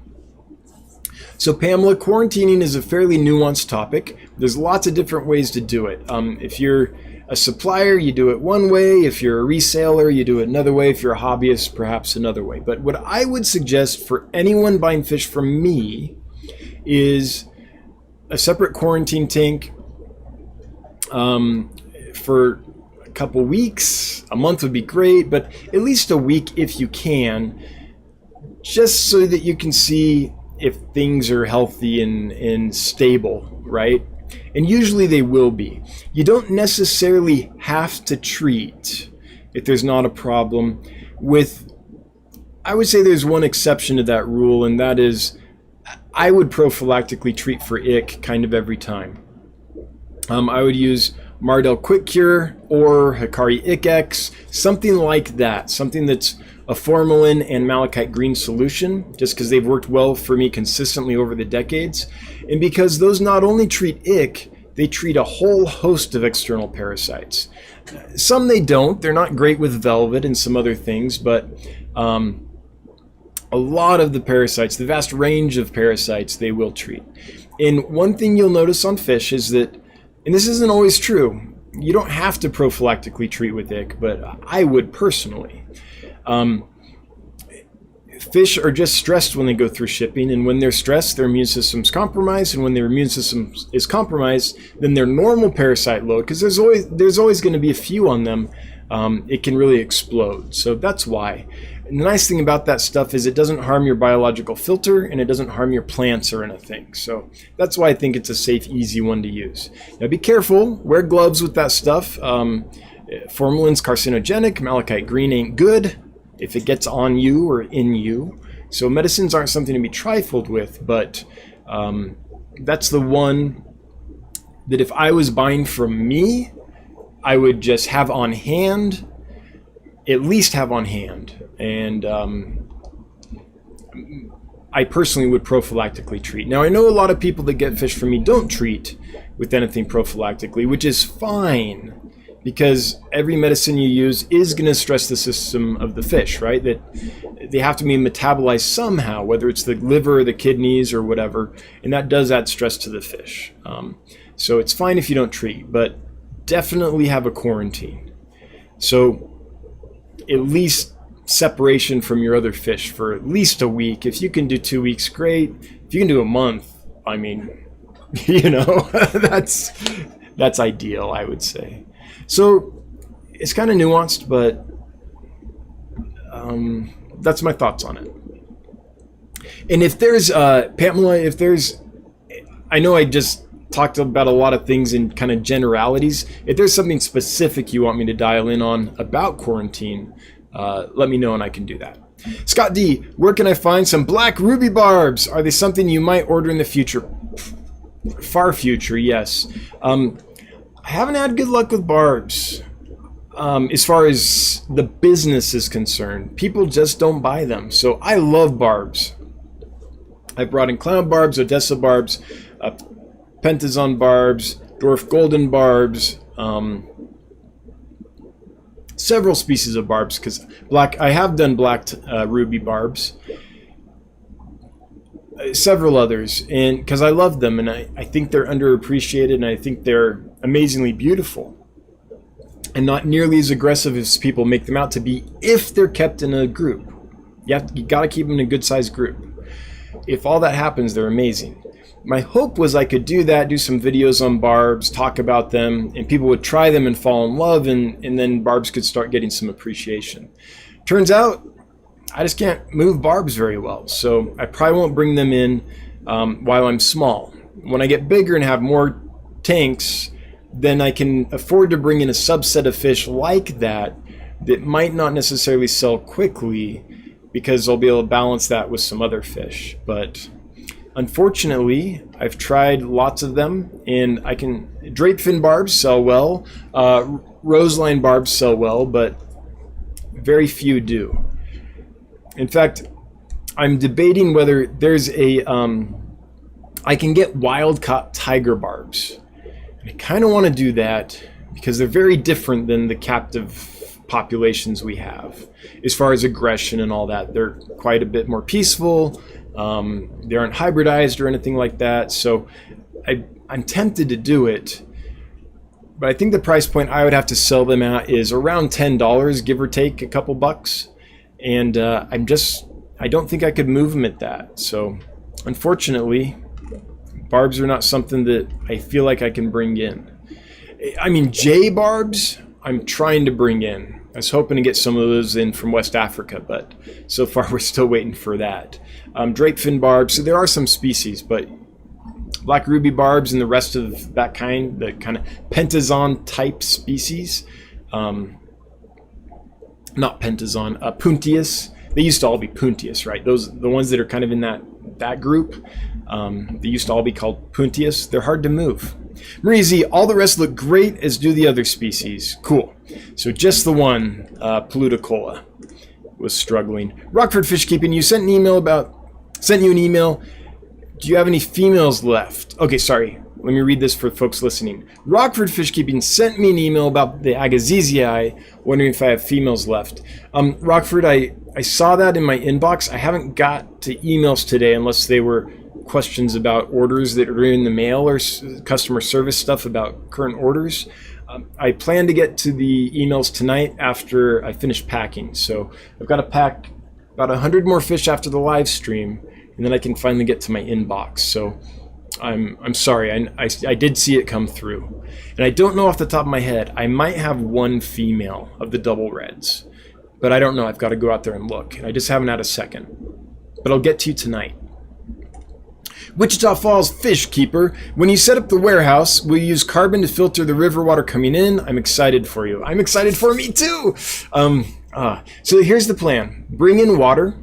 S1: So Pamela, quarantining is a fairly nuanced topic. There's lots of different ways to do it. If you're a supplier, you do it one way. If you're a reseller, you do it another way. If you're a hobbyist, perhaps another way. But what I would suggest for anyone buying fish from me is a separate quarantine tank for a couple weeks. A month would be great, but at least a week if you can, just so that you can see if things are healthy and stable, right? And usually they will be. You don't necessarily have to treat if there's not a problem with, I would say there's one exception to that rule, and that is I would prophylactically treat for ick kind of every time. I would use Mardel Quick Cure or Hikari Ick-X, something like that, something that's a formalin and malachite green solution, just because they've worked well for me consistently over the decades, and because those not only treat ick, they treat a whole host of external parasites. Some they don't. They're not great with velvet and some other things, but a lot of the parasites, the vast range of parasites, they will treat. And one thing you'll notice on fish is that, and this isn't always true, you don't have to prophylactically treat with ick, but I would personally. Fish are just stressed when they go through shipping, and when they're stressed, their immune system's compromised, and when their immune system is compromised, then their normal parasite load, because there's always going to be a few on them, it can really explode. So that's why. And the nice thing about that stuff is it doesn't harm your biological filter, and it doesn't harm your plants or anything. So that's why I think it's a safe, easy one to use. Now be careful, wear gloves with that stuff. Formalin's carcinogenic, malachite green ain't good if it gets on you or in you. So medicines aren't something to be trifled with, but That's the one that if I was buying from me, I would just have on hand, at least have on hand. And I personally would prophylactically treat. Now, I know a lot of people that get fish from me don't treat with anything prophylactically, which is fine, because every medicine you use is going to stress the system of the fish, right? That they have to be metabolized somehow, whether it's the liver or the kidneys or whatever, and that does add stress to the fish. So it's fine if you don't treat, but definitely have a quarantine. So at least separation from your other fish for at least a week. If you can do 2 weeks, great. If you can do a month, I mean, you know, that's ideal, I would say. So it's kind of nuanced, but that's my thoughts on it. And if there's Pamela, I know I just talked about a lot of things in kind of generalities. If there's something specific you want me to dial in on about quarantine, let me know and I can do that. Scott D, where can I find some black ruby barbs? Are they something you might order in the future? Far future, yes. I haven't had good luck with barbs. As far as the business is concerned, people just don't buy them. So I love barbs. I've brought in clown barbs, Odessa barbs, Pentazon barbs, dwarf golden barbs, several species of barbs, because I have done black ruby barbs, several others, and because I love them, and I think they're underappreciated, and I think they're amazingly beautiful, and not nearly as aggressive as people make them out to be if they're kept in a group. You got to keep them in a good sized group. If all that happens, they're amazing. My hope was I could do that, do some videos on barbs, talk about them, and people would try them and fall in love, and then barbs could start getting some appreciation. Turns out, I just can't move barbs very well, so I probably won't bring them in while I'm small. When I get bigger and have more tanks, then I can afford to bring in a subset of fish like that might not necessarily sell quickly, because I'll be able to balance that with some other fish. But unfortunately, I've tried lots of them, and drape fin barbs sell well, roseline barbs sell well, but very few do. In fact, I'm debating whether there's I can get wild-caught tiger barbs. And I kind of want to do that because they're very different than the captive populations we have. As far as aggression and all that, they're quite a bit more peaceful. They aren't hybridized or anything like that. So I'm tempted to do it, but I think the price point I would have to sell them at is around $10, give or take a couple bucks. And I don't think I could move them at that. So unfortunately, barbs are not something that I feel like I can bring in. I mean, J barbs, I'm trying to bring in. I was hoping to get some of those in from West Africa, but so far we're still waiting for that. Drape fin barbs, so there are some species, but black ruby barbs and the rest of that kind, the kind of pentazon type species, not pentazon, puntius. They used to all be puntius, right? The ones that are kind of in that group, they used to all be called puntius. They're hard to move. Marie Z, all the rest look great, as do the other species. Cool. So just the one, Paluticola, was struggling. Rockford Fish Keeping, sent you an email. Do you have any females left? Okay, sorry. Let me read this for folks listening. Rockford Fish Keeping sent me an email about the Agassiziae, wondering if I have females left. Rockford, I saw that in my inbox. I haven't got to emails today unless they were questions about orders that are in the mail or customer service stuff about current orders. I plan to get to the emails tonight after I finish packing. So I've got to pack about 100 more fish after the live stream, and then I can finally get to my inbox. So I'm sorry, I did see it come through. And I don't know off the top of my head. I might have one female of the double reds, but I don't know. I've got to go out there and look. I just haven't had a second. But I'll get to you tonight. Wichita Falls Fish Keeper, when you set up the warehouse, will you use carbon to filter the river water coming in? I'm excited for you. I'm excited for me too. So here's the plan. Bring in water.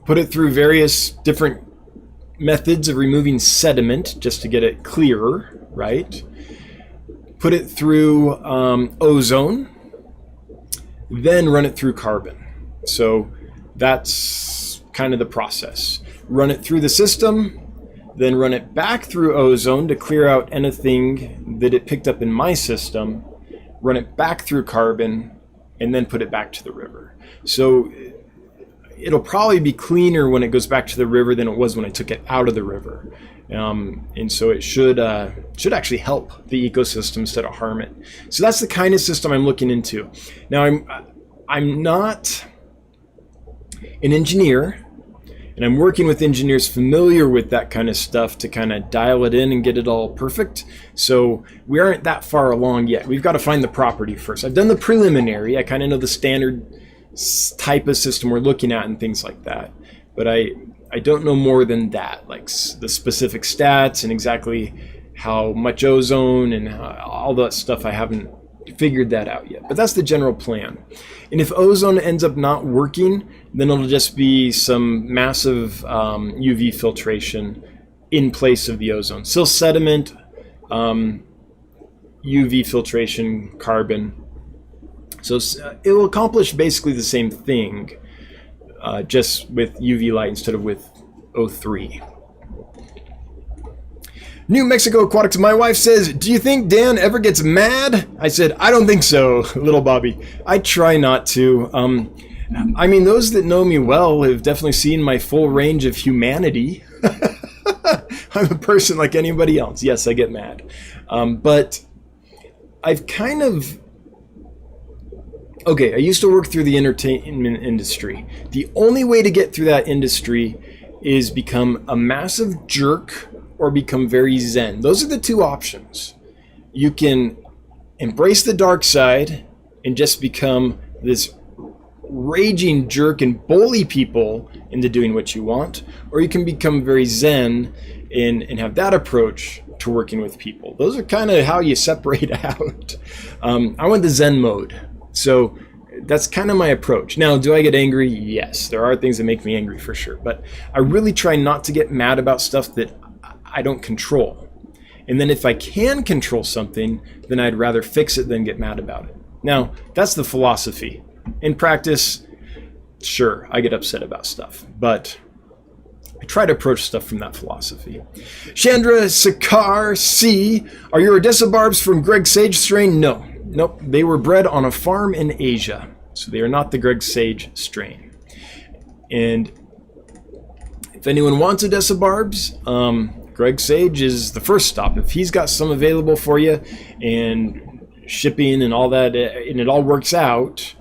S1: put it through various different methods of removing sediment just to get it clearer, right? Put it through ozone, then run it through carbon. So that's kind of the process. Run it through the system, then run it back through ozone to clear out anything that it picked up in my system, run it back through carbon, and then put it back to the river. So it'll probably be cleaner when it goes back to the river than it was when I took it out of the river. And so it should actually help the ecosystem instead of harm it. So that's the kind of system I'm looking into. Now I'm not an engineer, and I'm working with engineers familiar with that kind of stuff to kind of dial it in and get it all perfect. So we aren't that far along yet. We've got to find the property first. I've done the preliminary. I kind of know the standard type of system we're looking at and things like that. But I don't know more than that, like the specific stats and exactly how much ozone and all that stuff. I haven't figured that out yet, but that's the general plan. And if ozone ends up not working, then it'll just be some massive UV filtration in place of the ozone. Still sediment, UV filtration, carbon. So it will accomplish basically the same thing, just with UV light instead of with O3. New Mexico Aquatics, my wife says, do you think Dan ever gets mad? I said, I don't think so, little Bobby. I try not to. I mean, those that know me well have definitely seen my full range of humanity. I'm a person like anybody else. Yes, I get mad. But I've kind of... Okay, I used to work through the entertainment industry. The only way to get through that industry is become a massive jerk or become very zen. Those are the two options. You can embrace the dark side and just become this raging jerk and bully people into doing what you want, or you can become very zen and have that approach to working with people. Those are kind of how you separate out. I went the zen mode. So that's kind of my approach. Now, do I get angry? Yes, there are things that make me angry for sure, but I really try not to get mad about stuff that I don't control. And then if I can control something, then I'd rather fix it than get mad about it. Now, that's the philosophy. In practice, sure, I get upset about stuff, but I try to approach stuff from that philosophy. Chandra Sakar C. Are your Odessa Barbs from Greg Sage strain? No. Nope, they were bred on a farm in Asia, so they are not the Greg Sage strain. And if anyone wants Odessa Barbs, Greg Sage is the first stop. If he's got some available for you and shipping and all that, and it all works out,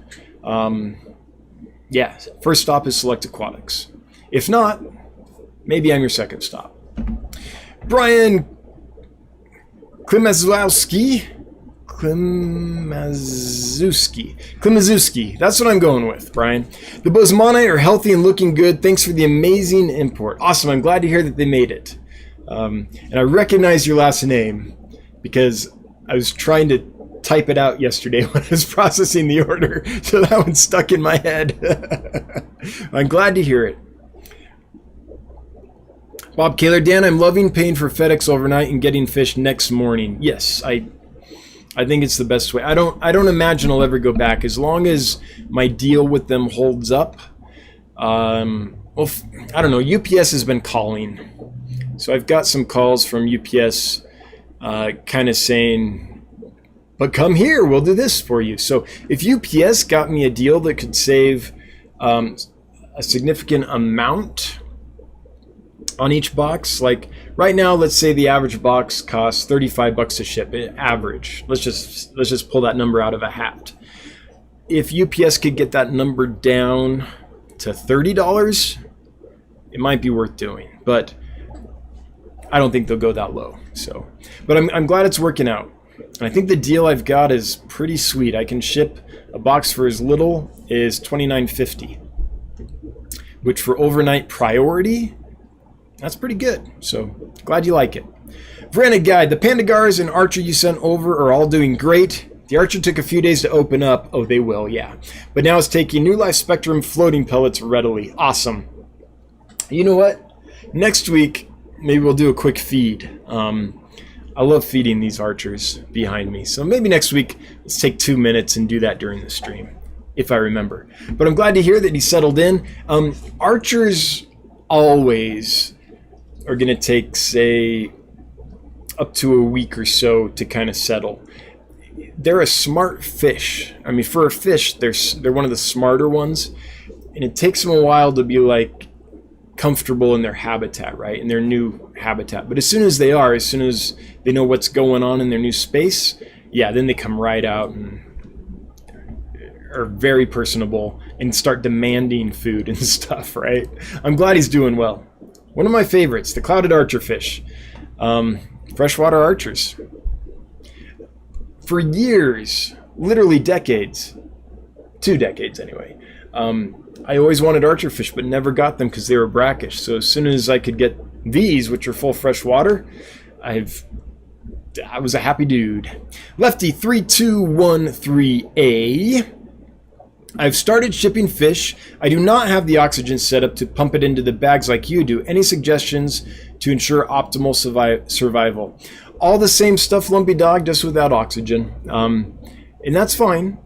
S1: yeah, first stop is Select Aquatics. If not, maybe I'm your second stop. Brian Klimaszewski. Klimaszewski. That's what I'm going with, Brian. The Bosemani are healthy and looking good. Thanks for the amazing import. Awesome. I'm glad to hear that they made it. And I recognize your last name because I was trying to type it out yesterday when I was processing the order. So that one stuck in my head. I'm glad to hear it. Bob Keller Dan, I'm loving paying for FedEx overnight and getting fish next morning. Yes, I think it's the best way. I don't imagine I'll ever go back as long as my deal with them holds up. Well, I don't know. UPS has been calling, so I've got some calls from UPS, kind of saying, "But come here, we'll do this for you." So if UPS got me a deal that could save a significant amount on each box, like right now, let's say the average box costs $35 to ship. Average. Let's just pull that number out of a hat. If UPS could get that number down to $30, it might be worth doing. But I don't think they'll go that low. So, but I'm glad it's working out. And I think the deal I've got is pretty sweet. I can ship a box for as little as $29.50, which for overnight priority, that's pretty good. So glad you like it. Verena Guide, the Pandagars and Archer you sent over are all doing great. The Archer took a few days to open up. Oh, they will, yeah. But now it's taking New Life Spectrum floating pellets readily. Awesome. You know what? Next week, maybe we'll do a quick feed. I love feeding these archers behind me. So maybe next week, let's take 2 minutes and do that during the stream, if I remember. But I'm glad to hear that he settled in. Archers always are going to take, say, up to a week or so to kind of settle. They're a smart fish. I mean, for a fish, they're one of the smarter ones. And it takes them a while to be like comfortable in their habitat, right? In their new habitat. But as soon as they know what's going on in their new space, yeah, then they come right out and are very personable and start demanding food and stuff, right? I'm glad he's doing well. One of my favorites, the clouded archerfish. Freshwater archers. For years, literally decades, 2 decades anyway, I always wanted archerfish, but never got them because they were brackish. So as soon as I could get these, which are full fresh water, I was a happy dude. Lefty 3213A. I've started shipping fish. I do not have the oxygen set up to pump it into the bags like you do. Any suggestions to ensure optimal survival? All the same stuff, Lumpy Dog, just without oxygen. And that's fine.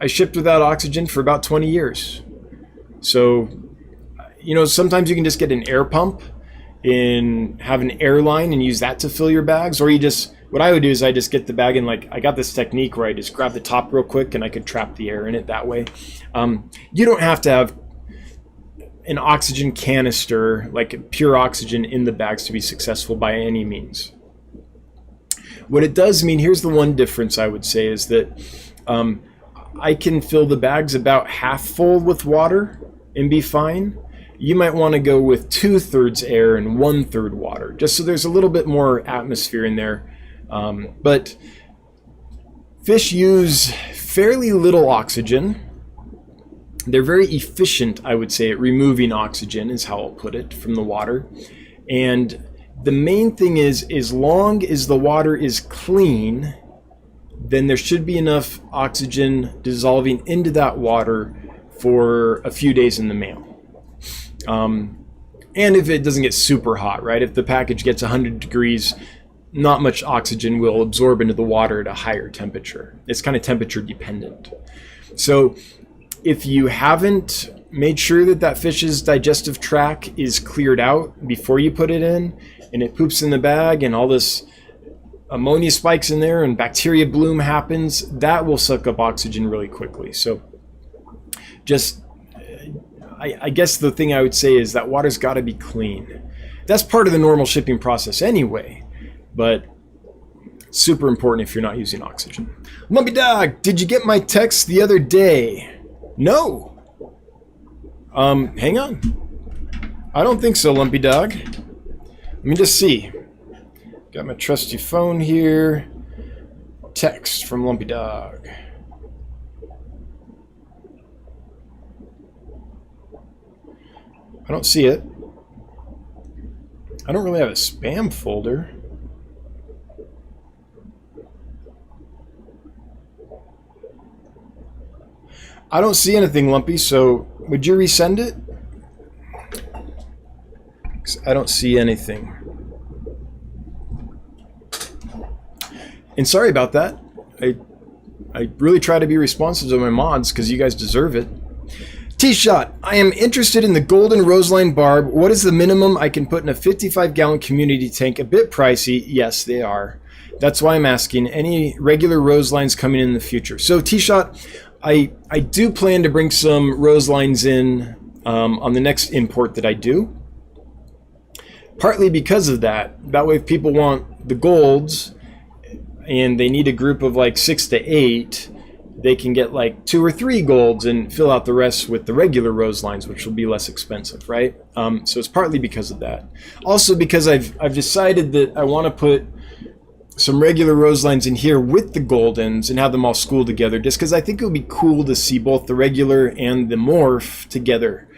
S1: I shipped without oxygen for about 20 years. So, sometimes you can just get an air pump and have an airline and use that to fill your bags. Or what I would do is I just get the bag and I got this technique where I just grab the top real quick and I could trap the air in it that way. You don't have to have an oxygen canister, like pure oxygen in the bags to be successful by any means. What it does mean, here's the one difference I would say, is that I can fill the bags about half full with water and be fine. You might want to go with 2/3 air and 1/3 water, just so there's a little bit more atmosphere in there. But fish use fairly little oxygen. They're very efficient, I would say, at removing oxygen, is how I'll put it, from the water. And the main thing is, as long as the water is clean, then there should be enough oxygen dissolving into that water for a few days in the mail. And if it doesn't get super hot, right? If the package gets 100 degrees, not much oxygen will absorb into the water at a higher temperature. It's kind of temperature dependent. So if you haven't made sure that fish's digestive tract is cleared out before you put it in, and it poops in the bag and all this ammonia spikes in there and bacteria bloom happens, that will suck up oxygen really quickly. So I guess the thing I would say is that water's got to be clean. That's part of the normal shipping process anyway, but super important if you're not using oxygen. Lumpy Dog, did you get my text the other day? No. Hang on. I don't think so, Lumpy Dog. Let me just see. Got my trusty phone here. Text from Lumpy Dog. I don't see it. I don't really have a spam folder. I don't see anything, Lumpy, so would you resend it? 'Cause I don't see anything. And sorry about that. I really try to be responsive to my mods because you guys deserve it. T-Shot, I am interested in the golden Roseline barb. What is the minimum I can put in a 55-gallon community tank? A bit pricey. Yes, they are. That's why I'm asking. Any regular Roselines coming in the future? So T-Shot, I do plan to bring some Roselines in on the next import that I do. Partly because of that. That way if people want the golds and they need a group of like 6 to 8, they can get like 2 or 3 golds and fill out the rest with the regular Roselines, which will be less expensive, right? So it's partly because of that. Also because I've decided that I want to put some regular Roselines in here with the goldens and have them all schooled together, just because I think it would be cool to see both the regular and the morph together.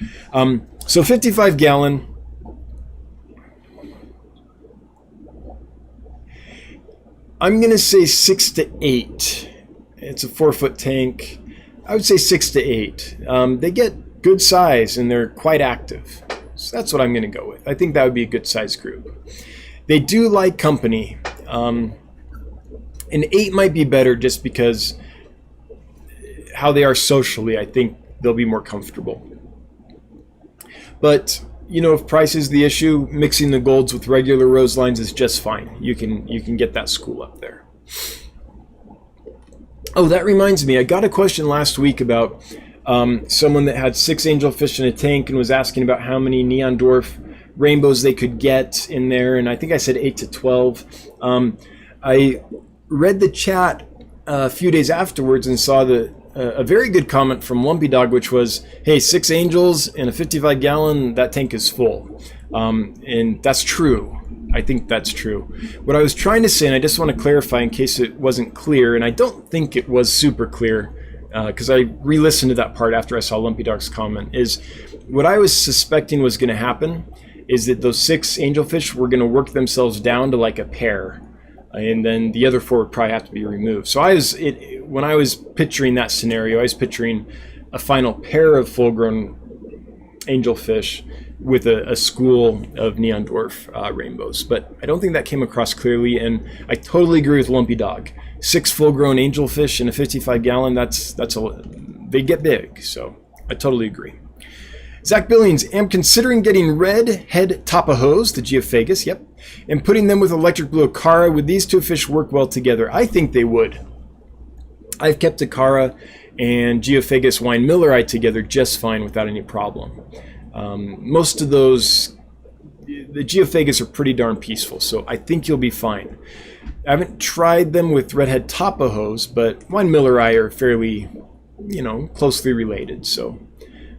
S1: So 55 gallon. I'm going to say 6 to 8. It's a 4-foot tank. I would say 6 to 8. They get good size and they're quite active. So that's what I'm going to go with. I think that would be a good size group. They do like company. An 8 might be better just because how they are socially, I think they'll be more comfortable. But, you know, if price is the issue, mixing the golds with regular Roselines is just fine. You can get that school up there. Oh, that reminds me, I got a question last week about someone that had 6 angelfish in a tank and was asking about how many neon dwarf rainbows they could get in there, and I think I said 8 to 12. I read the chat a few days afterwards and saw a very good comment from lumpydog, which was, hey, 6 angels in a 55-gallon, that tank is full. And that's true. I think that's true. What I was trying to say, and I just want to clarify in case it wasn't clear, and I don't think it was super clear, because I re-listened to that part after I saw lumpydog's comment, is what I was suspecting was going to happen is that those 6 angelfish were going to work themselves down to like a pair, and then the other 4 would probably have to be removed. So when I was picturing that scenario, I was picturing a final pair of full-grown angelfish with a school of neon dwarf rainbows. But I don't think that came across clearly, and I totally agree with lumpydog. 6 full-grown angelfish in a 55-gallon, they get big, so I totally agree. Zach Billings, am considering getting red head tapajos, the Geophagus, yep, and putting them with electric blue Acara. Would these 2 fish work well together? I think they would. I've kept Acara and Geophagus wine milleri together just fine without any problem. Most of those, the Geophagus are pretty darn peaceful, so I think you'll be fine. I haven't tried them with redhead tapajos, but wine milleri are fairly, closely related, so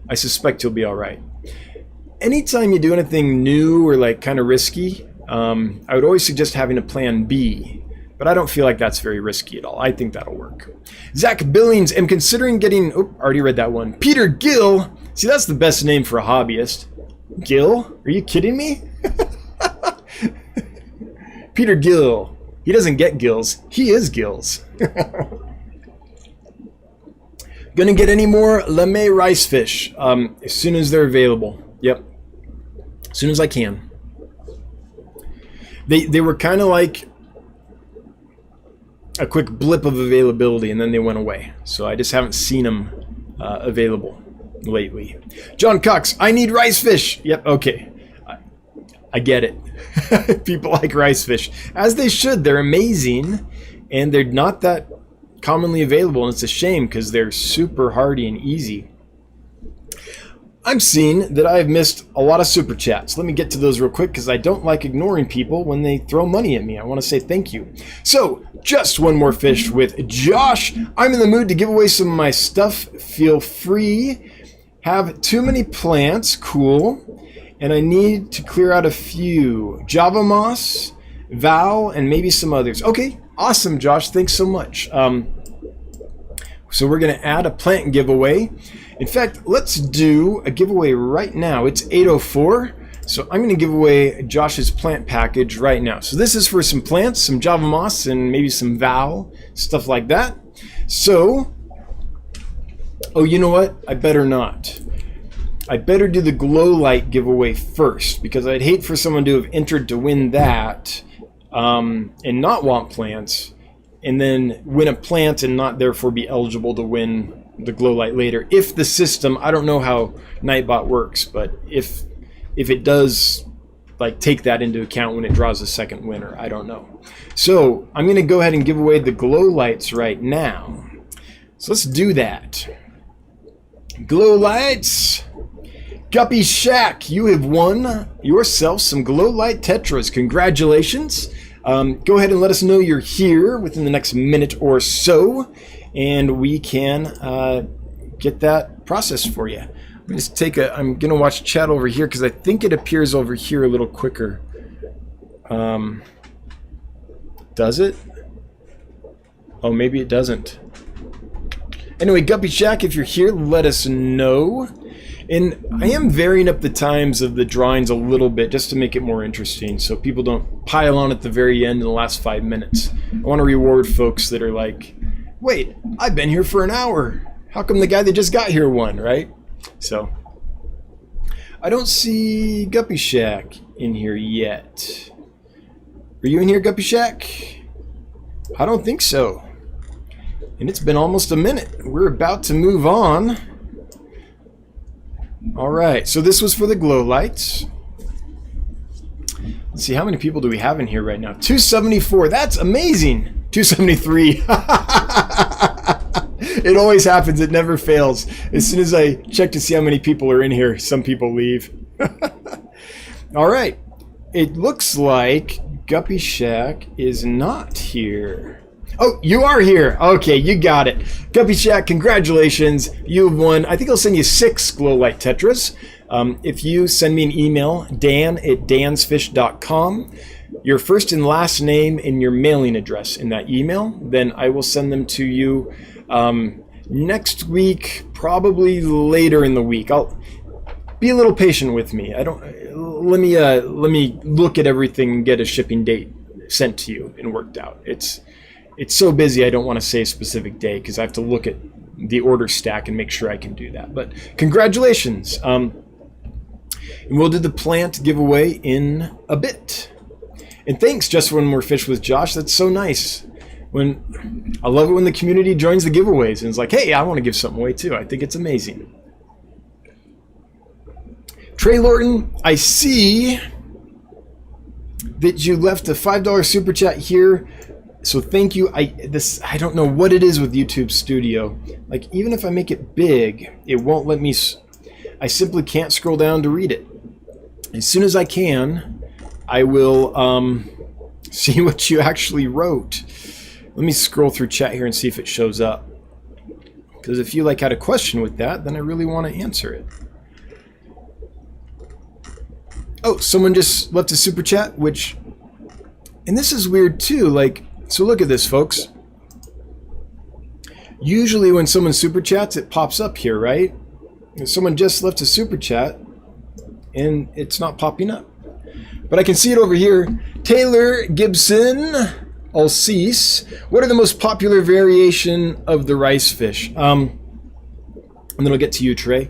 S1: I suspect you'll be all right. Anytime you do anything new or like kind of risky, I would always suggest having a plan B, but I don't feel like that's very risky at all. I think that'll work. Zach Billings, am considering getting, already read that one. Peter Gill, see, that's the best name for a hobbyist. Gill? Are you kidding me? Peter Gill. He doesn't get gills. He is gills. Gonna get any more Lemay rice fish as soon as they're available. Yep. As soon as I can. They were kind of like a quick blip of availability and then they went away. So I just haven't seen them available lately. John Cox, I need rice fish. Yep, okay. I get it. People like rice fish. As they should. They're amazing. And they're not that commonly available. And it's a shame because they're super hardy and easy. I'm seeing that I've missed a lot of super chats. Let me get to those real quick because I don't like ignoring people when they throw money at me. I want to say thank you. So, just one more fish with Josh. I'm in the mood to give away some of my stuff. Feel free. Have too many plants. Cool. And I need to clear out a few. Java Moss, Val, and maybe some others. Okay, awesome, Josh. Thanks so much. So we're going to add a plant giveaway. In fact, let's do a giveaway right now. It's 8:04, so I'm going to give away Josh's plant package right now. So this is for some plants, some Java Moss, and maybe some Val, stuff like that. So, oh, you know what? I better not. I better do the Glowlight giveaway first, because I'd hate for someone to have entered to win that and not want plants, and then win a plant and not therefore be eligible to win the Glowlight later. If the system, I don't know how Nightbot works, but if it does like take that into account when it draws a second winner, I don't know. So I'm going to go ahead and give away the Glowlights right now. So let's do that. Glowlights. Guppy Shack, you have won yourself some Glowlight Tetras. Congratulations. Go ahead and let us know you're here within the next minute or so, and we can get that processed for you. I'm going to watch chat over here because I think it appears over here a little quicker. Does it? Oh, maybe it doesn't. Anyway, Guppy Shack, if you're here, let us know. And I am varying up the times of the drawings a little bit just to make it more interesting so people don't pile on at the very end in the last 5 minutes. I want to reward folks that are like, wait, I've been here for an hour. How come the guy that just got here won, right? So I don't see Guppy Shack in here yet. Are you in here, Guppy Shack? I don't think so. And it's been almost a minute. We're about to move on. Alright, so this was for the glow lights. Let's see, how many people do we have in here right now? 274. That's amazing. 273. It always happens. It never fails. As soon as I check to see how many people are in here, some people leave. Alright. It looks like Guppy Shack is not here. Oh, you are here. Okay, you got it. Guppy Shack, congratulations. You have won. I think I'll send you 6 Glowlight Tetras. If you send me an email, dan@dansfish.com, your first and last name and your mailing address in that email, then I will send them to you next week, probably later in the week. I'll be a little patient with me. Let me look at everything and get a shipping date sent to you and worked out. It's so busy, I don't want to say a specific day because I have to look at the order stack and make sure I can do that. But congratulations. And we'll do the plant giveaway in a bit. And thanks, Just One More Fish with Josh. That's so nice. I love it when the community joins the giveaways and is like, hey, I want to give something away too. I think it's amazing. Trey Lorton, I see that you left a $5 super chat here. So thank you. I don't know what it is with YouTube Studio. Like, even if I make it big, it won't let me. I simply can't scroll down to read it. As soon as I can, I will see what you actually wrote. Let me scroll through chat here and see if it shows up. Because if you had a question with that, then I really want to answer it. Oh, someone just left a super chat, and this is weird too. So look at this, folks. Usually when someone super chats, it pops up here, right? And someone just left a super chat, and it's not popping up. But I can see it over here. Taylor Gibson Alcease. What are the most popular variation of the rice fish? And then I'll get to you, Trey.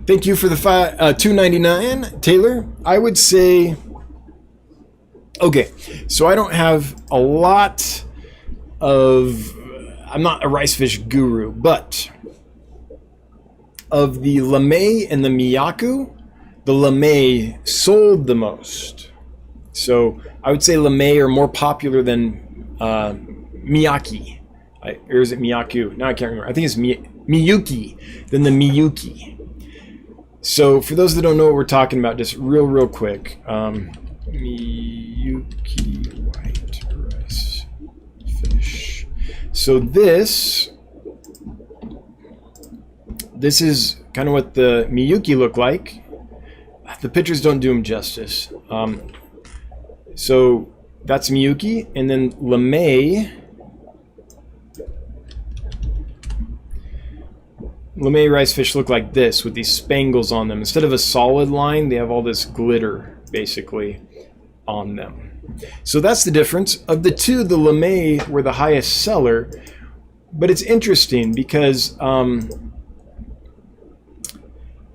S1: Thank you for the $2.99, Taylor. I would say, okay, so I don't have a lot of, I'm not a rice fish guru, but of the Lamay and the Miyaku, the Lamay sold the most. So I would say Lamay are more popular than Miyaki. Or is it Miyaku? No, I can't remember. I think it's Miyuki than the Miyuki. So for those that don't know what we're talking about, just real quick, Miyuki white rice fish. So this is kind of what the Miyuki look like. The pictures don't do them justice. So that's Miyuki, and then Lamay rice fish look like this with these spangles on them. Instead of a solid line, they have all this glitter basically on them. So that's the difference. Of the two, the Lamay were the highest seller, but it's interesting because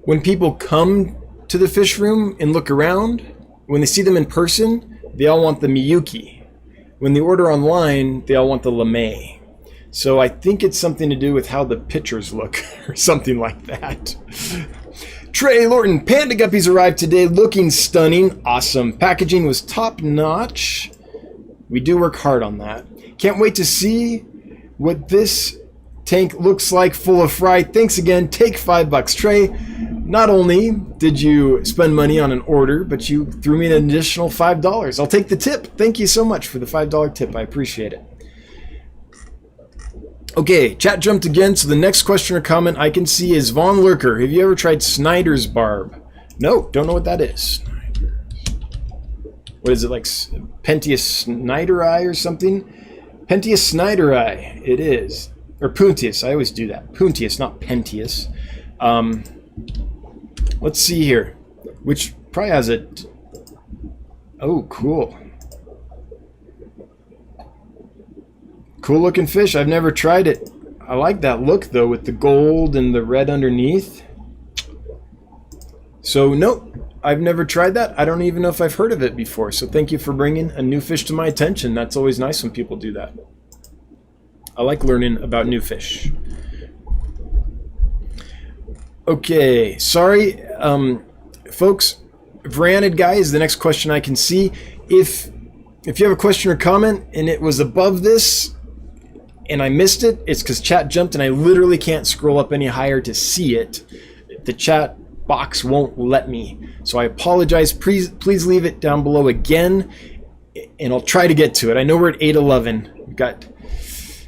S1: when people come to the fish room and look around, when they see them in person, they all want the Miyuki. When they order online, they all want the Lamay. So I think it's something to do with how the pictures look or something like that. Trey Lorton, Panda Guppies arrived today looking stunning. Awesome. Packaging was top notch. We do work hard on that. Can't wait to see what this tank looks like full of fry. Thanks again. Take $5. Trey, not only did you spend money on an order, but you threw me an additional $5. I'll take the tip. Thank you so much for the $5 tip. I appreciate it. Okay, chat jumped again, so the next question or comment I can see is Von Lurker. Have you ever tried Snyder's barb? No, don't know what that is. What is it, like Pentius Snyderi or something? Pentius Snyderi, it is. Or Puntius, I always do that. Puntius, not Pentius. Let's see here. Which probably has a... Oh, cool. Cool looking fish. I've never tried it. I like that look though with the gold and the red underneath. So nope, I've never tried that. I don't even know if I've heard of it before. So thank you for bringing a new fish to my attention. That's always nice when people do that. I like learning about new fish. Okay, sorry, folks. Veranid guy is the next question I can see. If you have a question or comment and it was above this and I missed it, it's because chat jumped and I literally can't scroll up any higher to see it. The chat box won't let me. So I apologize. Please leave it down below again and I'll try to get to it. I know we're at 8:11. We've got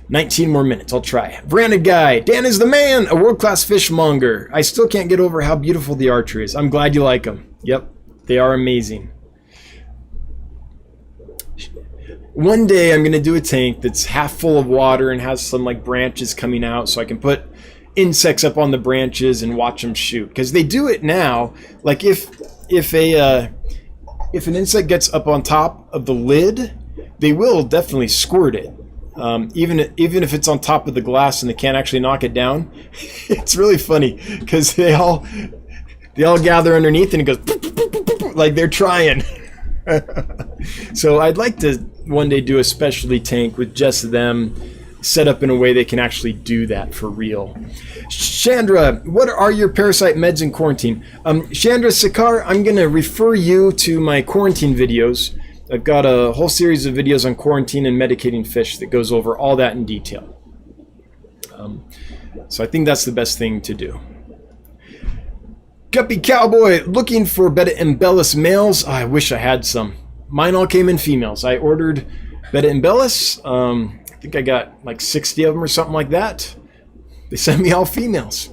S1: 19 more minutes. I'll try. Branded guy. Dan is the man. A world-class fishmonger. I still can't get over how beautiful the archer is. I'm glad you like them. Yep. They are amazing. One day I'm going to do a tank that's half full of water and has some like branches coming out so I can put insects up on the branches and watch them shoot. Because they do it now. Like if an insect gets up on top of the lid, they will definitely squirt it. Even if it's on top of the glass and they can't actually knock it down. It's really funny because they all gather underneath and it goes like they're trying. So I'd like to one day do a specialty tank with just them set up in a way they can actually do that for real. Chandra, what are your parasite meds in quarantine? Chandra Sikar, I'm going to refer you to my quarantine videos. I've got a whole series of videos on quarantine and medicating fish that goes over all that in detail. So I think that's the betta thing to do. Guppy Cowboy, looking for Betta embellus males. Oh, I wish I had some. Mine all came in females. I ordered Betta embellus. I think I got like 60 of them or something like that. They sent me all females.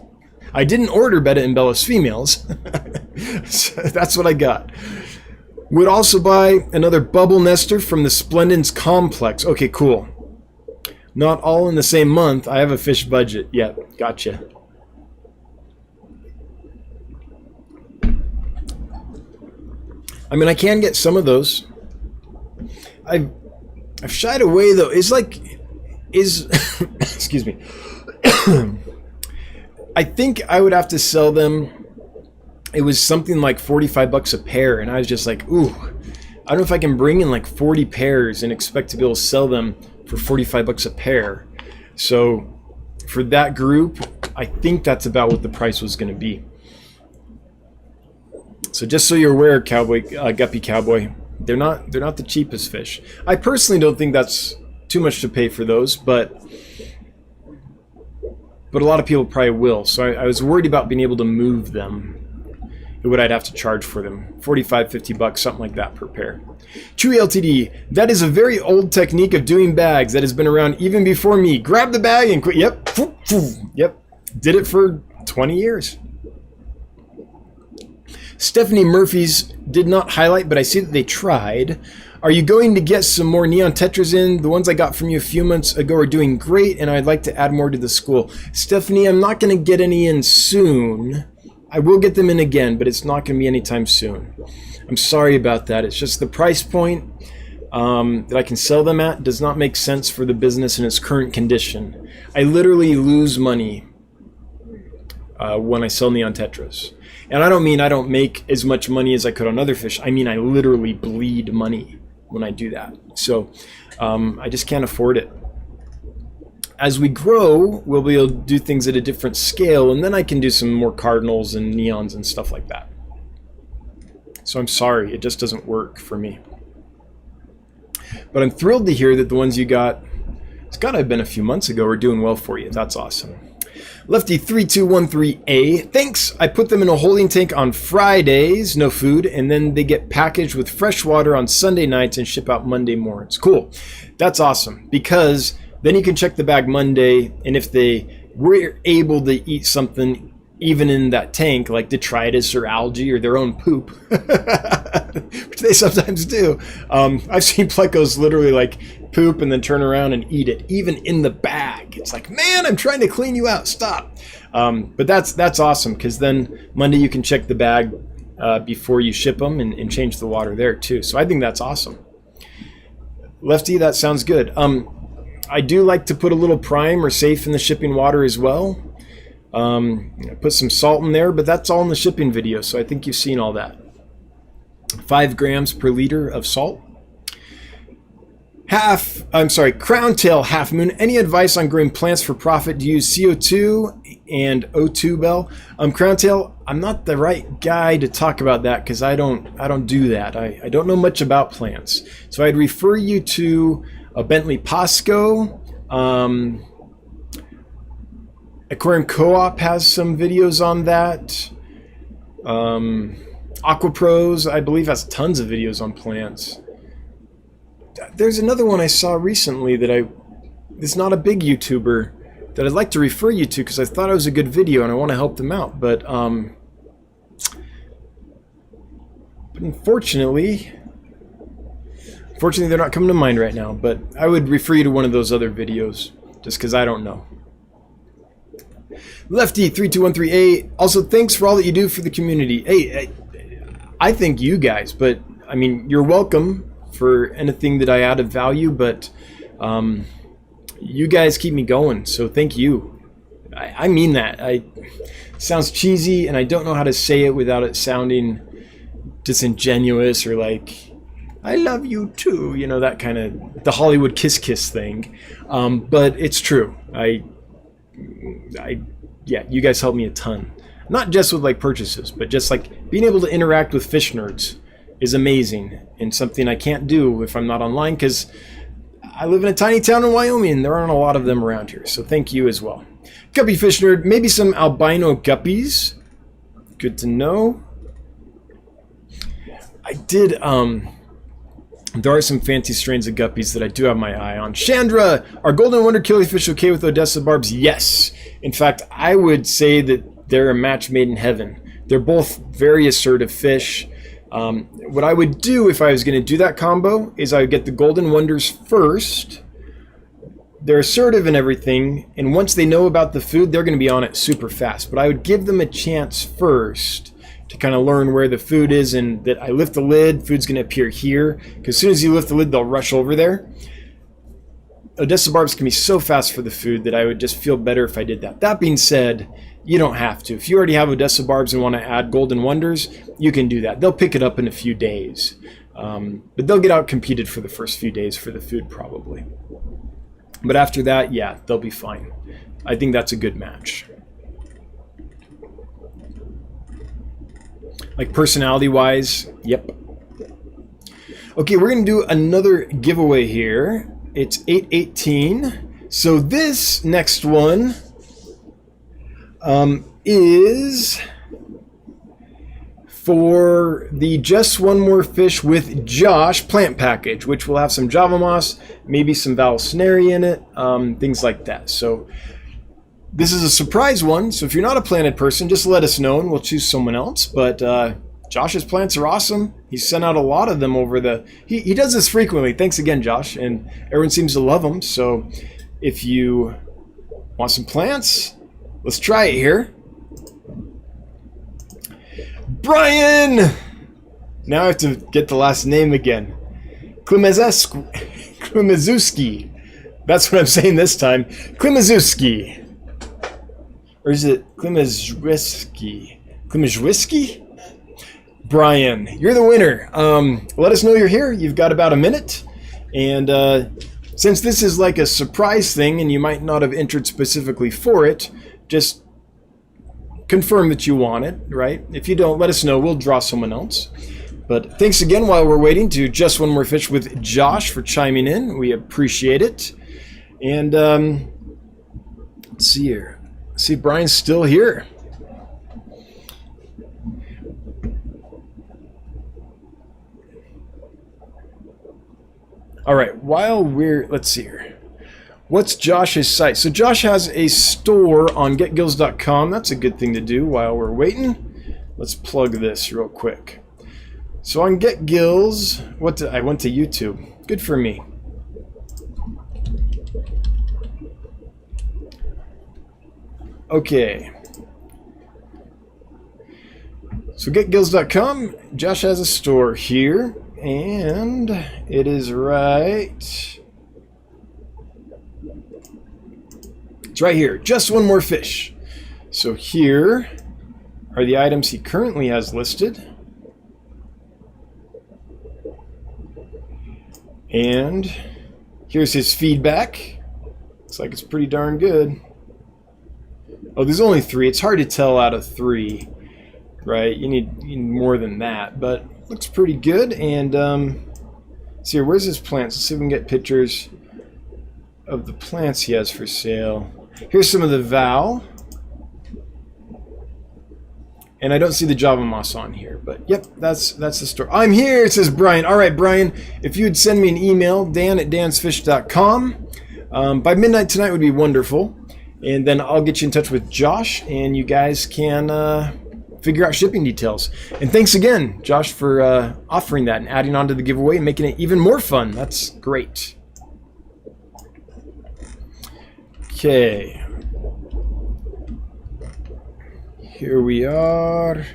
S1: I didn't order Betta embellus females. So that's what I got. Would also buy another bubble nester from the Splendens complex. Okay, cool. Not all in the same month. I have a fish budget. Yeah, gotcha. I mean, I can get some of those. I've shied away though. Excuse me. I think I would have to sell them. It was something like 45 bucks a pair, and I was just like, ooh, I don't know if I can bring in like 40 pairs and expect to be able to sell them for 45 bucks a pair. So for that group, I think that's about what the price was going to be. So just so you're aware, Guppy Cowboy, they're not the cheapest fish. I personally don't think that's too much to pay for those, but a lot of people probably will. So I was worried about being able to move them. What I'd have to charge for them, 45, 50 bucks, something like that per pair. Chewy LTD, that is a very old technique of doing bags that has been around even before me. Grab the bag and quit. Yep, yep, did it for 20 years. Stephanie Murphy's did not highlight, but I see that they tried. Are you going to get some more neon tetras in? The ones I got from you a few months ago are doing great, and I'd like to add more to the school. Stephanie, I'm not going to get any in soon. I will get them in again, but it's not going to be anytime soon. I'm sorry about that. It's just the price point that I can sell them at does not make sense for the business in its current condition. I literally lose money when I sell neon tetras. And I don't mean I don't make as much money as I could on other fish. I mean I literally bleed money when I do that. So I just can't afford it. As we grow, we'll be able to do things at a different scale, and then I can do some more cardinals and neons and stuff like that. So I'm sorry, it just doesn't work for me. But I'm thrilled to hear that the ones you got, it's got to have been a few months ago, are doing well for you. That's awesome. Lefty3213A, thanks. I put them in a holding tank on Fridays, no food, and then they get packaged with fresh water on Sunday nights and ship out Monday mornings. Cool. That's awesome, because then you can check the bag Monday, and if they were able to eat something even in that tank, like detritus or algae or their own poop, which they sometimes do. I've seen plecos literally like poop and then turn around and eat it, even in the bag. It's like, man, I'm trying to clean you out. Stop. But that's awesome, because then Monday you can check the bag before you ship them and change the water there too. So I think that's awesome. Lefty, that sounds good. I do like to put a little prime or safe in the shipping water as well. Put some salt in there, but that's all in the shipping video, so I think you've seen all that. 5 grams per liter of salt. Crown tail half moon. Any advice on growing plants for profit? Do you use CO2 and O2 bell? Crown tail, I'm not the right guy to talk about that because I don't do that. I don't know much about plants. So I'd refer you to a Bentley Pasco. Aquarium Co-op has some videos on that. Aquapros, I believe, has tons of videos on plants. There's another one I saw recently that is not a big YouTuber that I'd like to refer you to because I thought it was a good video and I want to help them out. But unfortunately, they're not coming to mind right now. But I would refer you to one of those other videos just because I don't know. Lefty32138. Also, thanks for all that you do for the community. Hey, I thank you guys, but I mean, you're welcome for anything that I add of value, but you guys keep me going, so thank you. I mean that. It sounds cheesy, and I don't know how to say it without it sounding disingenuous or like, I love you too, you know, that kind of, the Hollywood kiss thing. But it's true. Yeah, you guys help me a ton. Not just with like purchases, but just like being able to interact with fish nerds is amazing and something I can't do if I'm not online because I live in a tiny town in Wyoming and there aren't a lot of them around here. So thank you as well. Guppy fish nerd, maybe some albino guppies. Good to know. I did, there are some fancy strains of guppies that I do have my eye on. Chandra, are golden wonder killifish okay with Odessa barbs? Yes. In fact, I would say that they're a match made in heaven. They're both very assertive fish. What I would do if I was going to do that combo is I would get the golden wonders first. They're assertive and everything, and once they know about the food, they're going to be on it super fast. But I would give them a chance first to kind of learn where the food is, and that I lift the lid, food's going to appear here. Because as soon as you lift the lid, they'll rush over there. Odessa barbs can be so fast for the food that I would just feel better if I did that. That being said, you don't have to. If you already have Odessa barbs and want to add golden wonders, you can do that. They'll pick it up in a few days. But they'll get out competed for the first few days for the food probably. But after that, yeah, they'll be fine. I think that's a good match. Like personality-wise, yep. Okay, we're going to do another giveaway here. It's 8/18. So this next one is for the Just One More Fish with Josh plant package, which will have some Java moss, maybe some Vallisneria in it, things like that. So this is a surprise one, so if you're not a planted person, just let us know and we'll choose someone else. But Josh's plants are awesome. He's sent out a lot of them over the... He does this frequently. Thanks again, Josh. And everyone seems to love them. So if you want some plants, let's try it here. Brian! Now I have to get the last name again. Klimaszewski. That's what I'm saying this time. Klimaszewski. Or is it Klimaszewski? Klimaszewski? Brian, you're the winner. Let us know you're here. You've got about a minute. And since this is like a surprise thing and you might not have entered specifically for it, just confirm that you want it, right? If you don't, let us know. We'll draw someone else. But thanks again while we're waiting to Just One More Fish with Josh for chiming in. We appreciate it. And let's see here. See if Brian's still here. All right, let's see here. What's Josh's site? So Josh has a store on getgills.com. That's a good thing to do while we're waiting. Let's plug this real quick. So on Get Gills, I went to YouTube. Good for me. Okay. So getgills.com, Josh has a store here, and it is right... It's right here. Just One More Fish. So here are the items he currently has listed. And here's his feedback. Looks like it's pretty darn good. Oh, there's only 3. It's hard to tell out of 3, right? You need more than that, but looks pretty good. And see here, where's his plants? Let's see if we can get pictures of the plants he has for sale. Here's some of the Val. And I don't see the Java Moss on here, but yep, that's the store. I'm here, it says Brian. All right, Brian, if you'd send me an email, dan@dansfish.com, by midnight tonight would be wonderful. And then I'll get you in touch with Josh, and you guys can figure out shipping details. And thanks again, Josh, for offering that and adding on to the giveaway and making it even more fun. That's great. Okay. Here we are.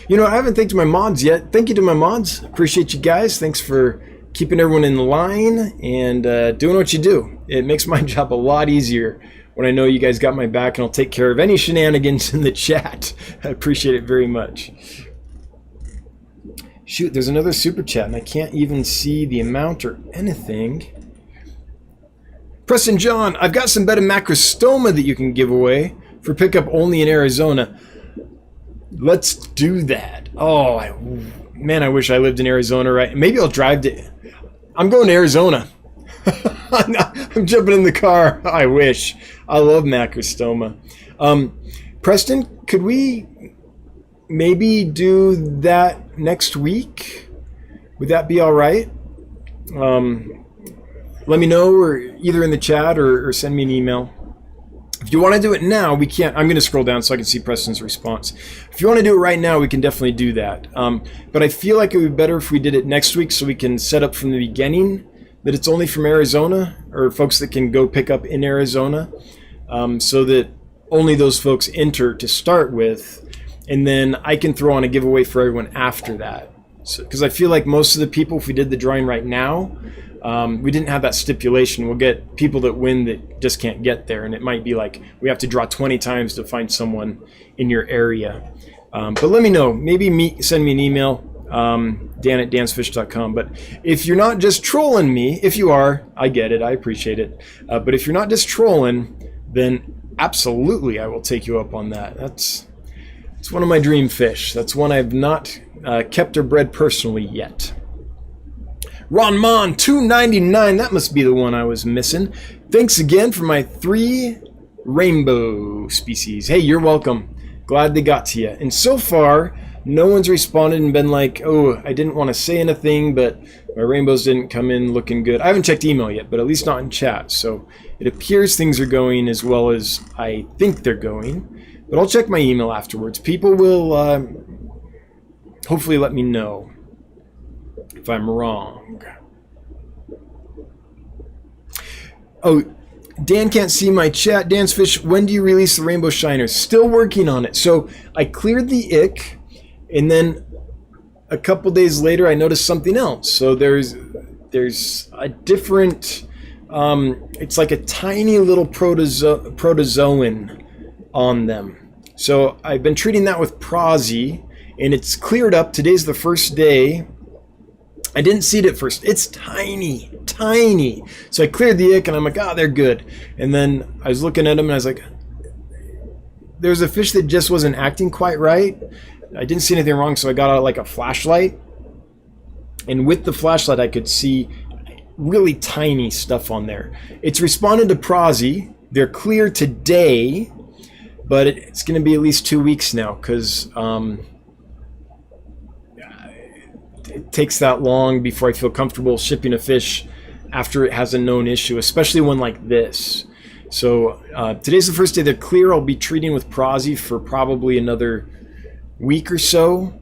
S1: You know, I haven't thanked my mods yet. Thank you to my mods. Appreciate you guys. Thanks for keeping everyone in line and doing what you do. It makes my job a lot easier when I know you guys got my back, and I'll take care of any shenanigans in the chat. I appreciate it very much. Shoot, there's another super chat, and I can't even see the amount or anything. Preston John, I've got some bedded macrostoma that you can give away for pickup only in Arizona. Let's do that. Oh, man, I wish I lived in Arizona, right? Maybe I'll drive to... I'm going to Arizona. I'm jumping in the car. I wish. I love macrostoma. Preston, could we maybe do that next week? Would that be all right? Let me know, or either in the chat or send me an email. If you want to do it now, we can't. I'm going to scroll down so I can see Preston's response. If you want to do it right now, we can definitely do that. But I feel like it would be better if we did it next week so we can set up from the beginning that it's only from Arizona, or folks that can go pick up in Arizona, so that only those folks enter to start with, and then I can throw on a giveaway for everyone after that. Because I feel like most of the people, if we did the drawing right now, we didn't have that stipulation. We'll get people that win that just can't get there, and it might be like we have to draw 20 times to find someone in your area. But let me know. Maybe send me an email, dan@dansfish.com. But if you're not just trolling me, if you are, I get it, I appreciate it. But if you're not just trolling, then absolutely I will take you up on that. It's one of my dream fish. That's one I've not kept or bred personally yet. Ron Mon, $2.99. That must be the one I was missing. Thanks again for my 3 rainbow species. Hey, you're welcome. Glad they got to you. And so far, no one's responded and been like, oh, I didn't want to say anything, but my rainbows didn't come in looking good. I haven't checked email yet, but at least not in chat. So it appears things are going as well as I think they're going. But I'll check my email afterwards. People will hopefully let me know if I'm wrong. Oh, Dan can't see my chat. Dan's Fish, when do you release the Rainbow Shiners? Still working on it. So I cleared the ick, and then a couple days later I noticed something else. So there's a different, it's like a tiny little protozoan on them. So I've been treating that with Prozzy, and it's cleared up. Today's the first day. I didn't see it at first. It's tiny, tiny. So I cleared the ick, and I'm like, oh, they're good. And then I was looking at them, and I was like, there's a fish that just wasn't acting quite right. I didn't see anything wrong, so I got out like a flashlight. And with the flashlight, I could see really tiny stuff on there. It's responded to Prozzy. They're clear today, but it's going to be at least 2 weeks now, because it takes that long before I feel comfortable shipping a fish after it has a known issue, especially one like this. So today's the first day they're clear. I'll be treating with Prozzy for probably another week or so.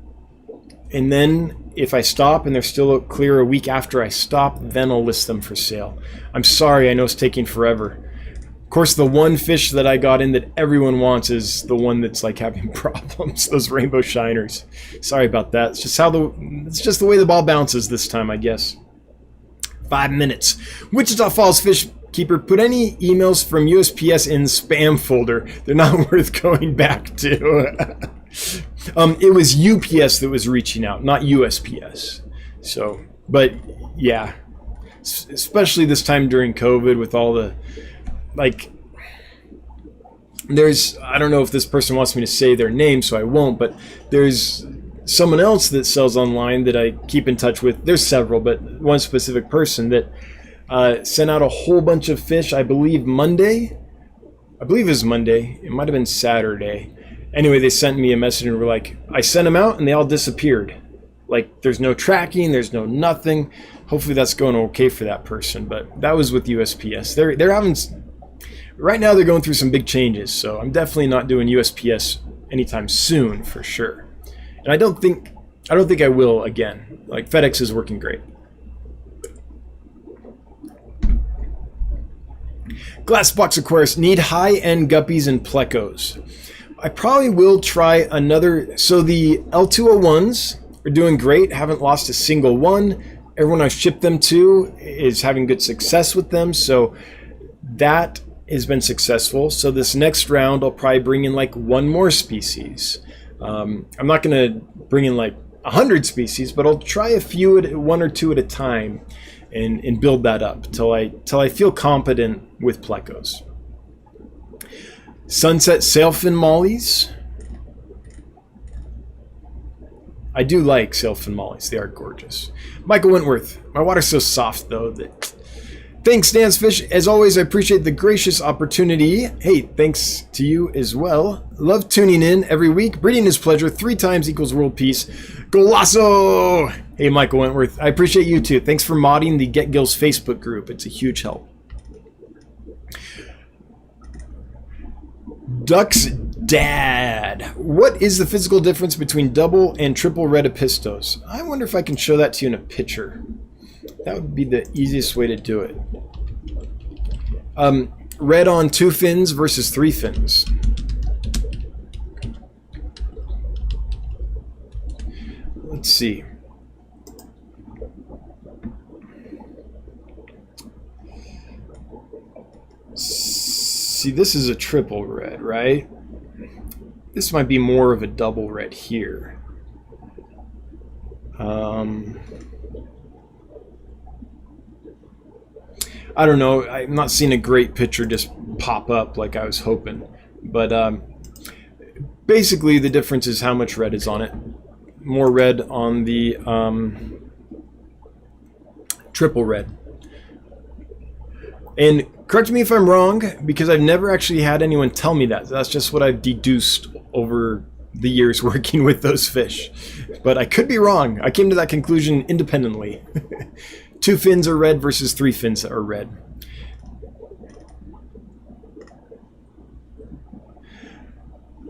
S1: And then if I stop and they're still clear a week after I stop, then I'll list them for sale. I'm sorry, I know it's taking forever. Of course, the one fish that I got in that everyone wants is the one that's like having problems, those rainbow shiners. Sorry about that. It's just the way the ball bounces this time, I guess. 5 minutes. Wichita Falls Fish Keeper, put any emails from USPS in spam folder. They're not worth going back to. It was UPS that was reaching out, not USPS. So, but yeah, especially this time during COVID with all the, like, there's, I don't know if this person wants me to say their name, so I won't, but there's someone else that sells online that I keep in touch with. There's several, but one specific person that sent out a whole bunch of fish, I believe Monday. I believe it was Monday. It might have been Saturday. Anyway, they sent me a message and were like, I sent them out and they all disappeared. Like, there's no tracking, there's no nothing. Hopefully that's going okay for that person, but that was with USPS. They're having, right now they're going through some big changes, so I'm definitely not doing USPS anytime soon for sure. And I don't think I will again. Like, FedEx is working great. Glassbox Aquarius, need high-end guppies and plecos. I probably will try another. So the L201s are doing great. Haven't lost a single one. Everyone I've shipped them to is having good success with them. So that has been successful. So this next round, I'll probably bring in like one more species. I'm not going to bring in like 100 species, but I'll try a few, one or two at a time, and build that up till I feel competent with plecos. Sunset sailfin mollies. I do like sailfin mollies. They are gorgeous. Michael Wentworth. My water's so soft though that. Thanks, Dan's Fish. As always, I appreciate the gracious opportunity. Hey, thanks to you as well. Love tuning in every week. Breeding is pleasure. 3 times equals world peace. Golasso! Hey, Michael Wentworth. I appreciate you too. Thanks for modding the Get Gills Facebook group. It's a huge help. Duck's Dad. What is the physical difference between double and triple red epistos? I wonder if I can show that to you in a picture. That would be the easiest way to do it. Red on 2 fins versus 3 fins. Let's see. See, this is a triple red, right? This might be more of a double red here. I don't know. I'm not seeing a great picture just pop up like I was hoping. But basically the difference is how much red is on it. More red on the triple red. And correct me if I'm wrong, because I've never actually had anyone tell me that. That's just what I've deduced over the years working with those fish. But I could be wrong. I came to that conclusion independently. 2 fins are red versus 3 fins are red.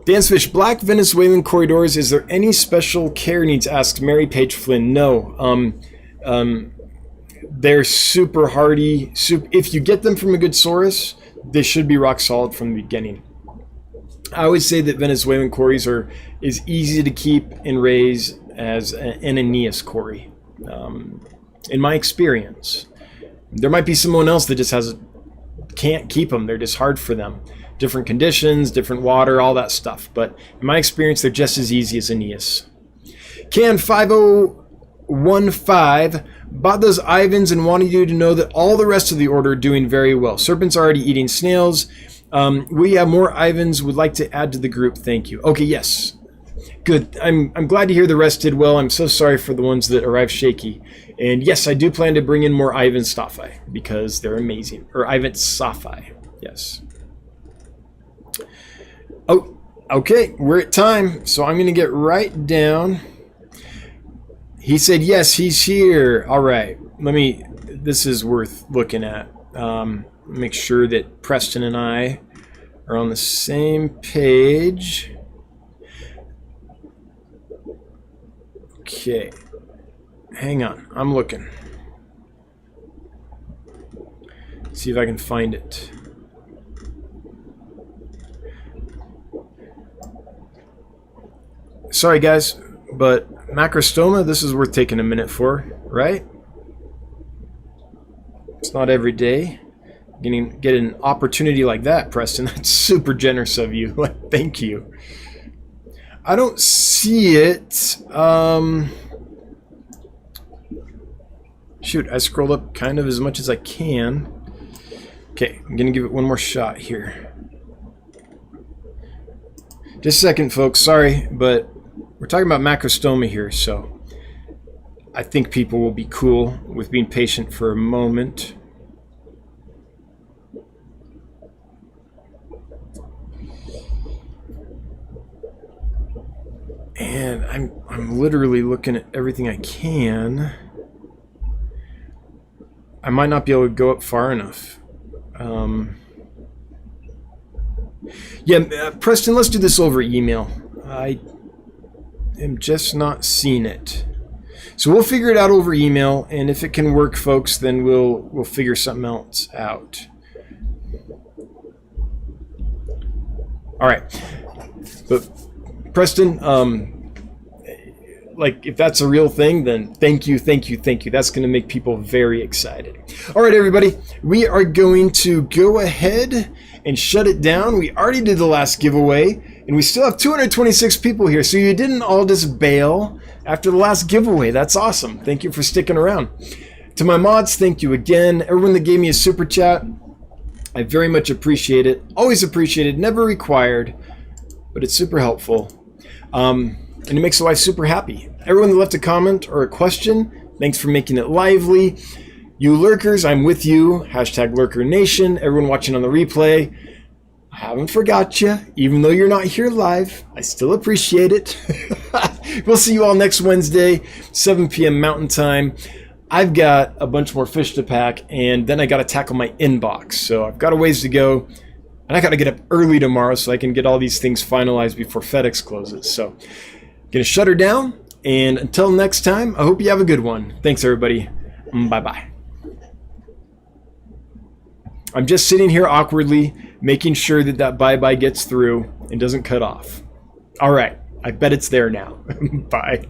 S1: Dan's Fish, black Venezuelan corridors, is there any special care needs? Asks Mary Page Flynn. No. They're super hardy. If you get them from a good source, they should be rock solid from the beginning. I always say that Venezuelan Coreys are as easy to keep and raise as an Aeneas Corey. In my experience, there might be someone else that just can't keep them. They're just hard for them. Different conditions, different water, all that stuff. But in my experience, they're just as easy as Aeneas. Can 5015 bought those Ivans and wanted you to know that all the rest of the order are doing very well. Serpent's already eating snails. We have more Ivans. Would like to add to the group. Thank you. Okay, yes. Good. I'm glad to hear the rest did well. I'm so sorry for the ones that arrived shaky. And yes, I do plan to bring in more Ivan Staffi because they're amazing. Or Ivan Staffi. Yes. Oh, okay. We're at time. So I'm going to get right down. He said, yes, he's here. All right. This is worth looking at. Make sure that Preston and I are on the same page. Okay. Hang on. I'm looking. See if I can find it. Sorry, guys, but macrostoma, this is worth taking a minute for, right? It's not every day get an opportunity like that, Preston. That's super generous of you. Thank you. I don't see it. Shoot, I scrolled up kind of as much as I can. Okay, I'm gonna give it one more shot here. Just a second, folks. Sorry, but we're talking about macrostoma here, so I think people will be cool with being patient for a moment. And I'm literally looking at everything I can. I might not be able to go up far enough. Yeah, Preston, let's do this over email. I am just not seeing it. So we'll figure it out over email, and if it can work, folks, then we'll figure something else out. All right. But Preston, like, if that's a real thing, then thank you. That's going to make people very excited. All right, everybody, we are going to go ahead and shut it down. We already did the last giveaway, and we still have 226 people here, so you didn't all just bail after the last giveaway. That's awesome. Thank you for sticking around. To my mods, thank you again. Everyone that gave me a super chat, I very much appreciate it. Always appreciated, never required, but it's super helpful. And it makes the life super happy. Everyone that left a comment or a question, thanks for making it lively. You lurkers, I'm with you. Hashtag Lurker Nation. Everyone watching on the replay, I haven't forgot you. Even though you're not here live, I still appreciate it. We'll see you all next Wednesday, 7 p.m. Mountain Time. I've got a bunch more fish to pack, and then I got to tackle my inbox. So I've got a ways to go, and I got to get up early tomorrow so I can get all these things finalized before FedEx closes. So gonna shut her down, and until next time, I hope you have a good one. Thanks, everybody. Bye-bye. I'm just sitting here awkwardly, making sure that that bye-bye gets through and doesn't cut off. All right, I bet it's there now. Bye.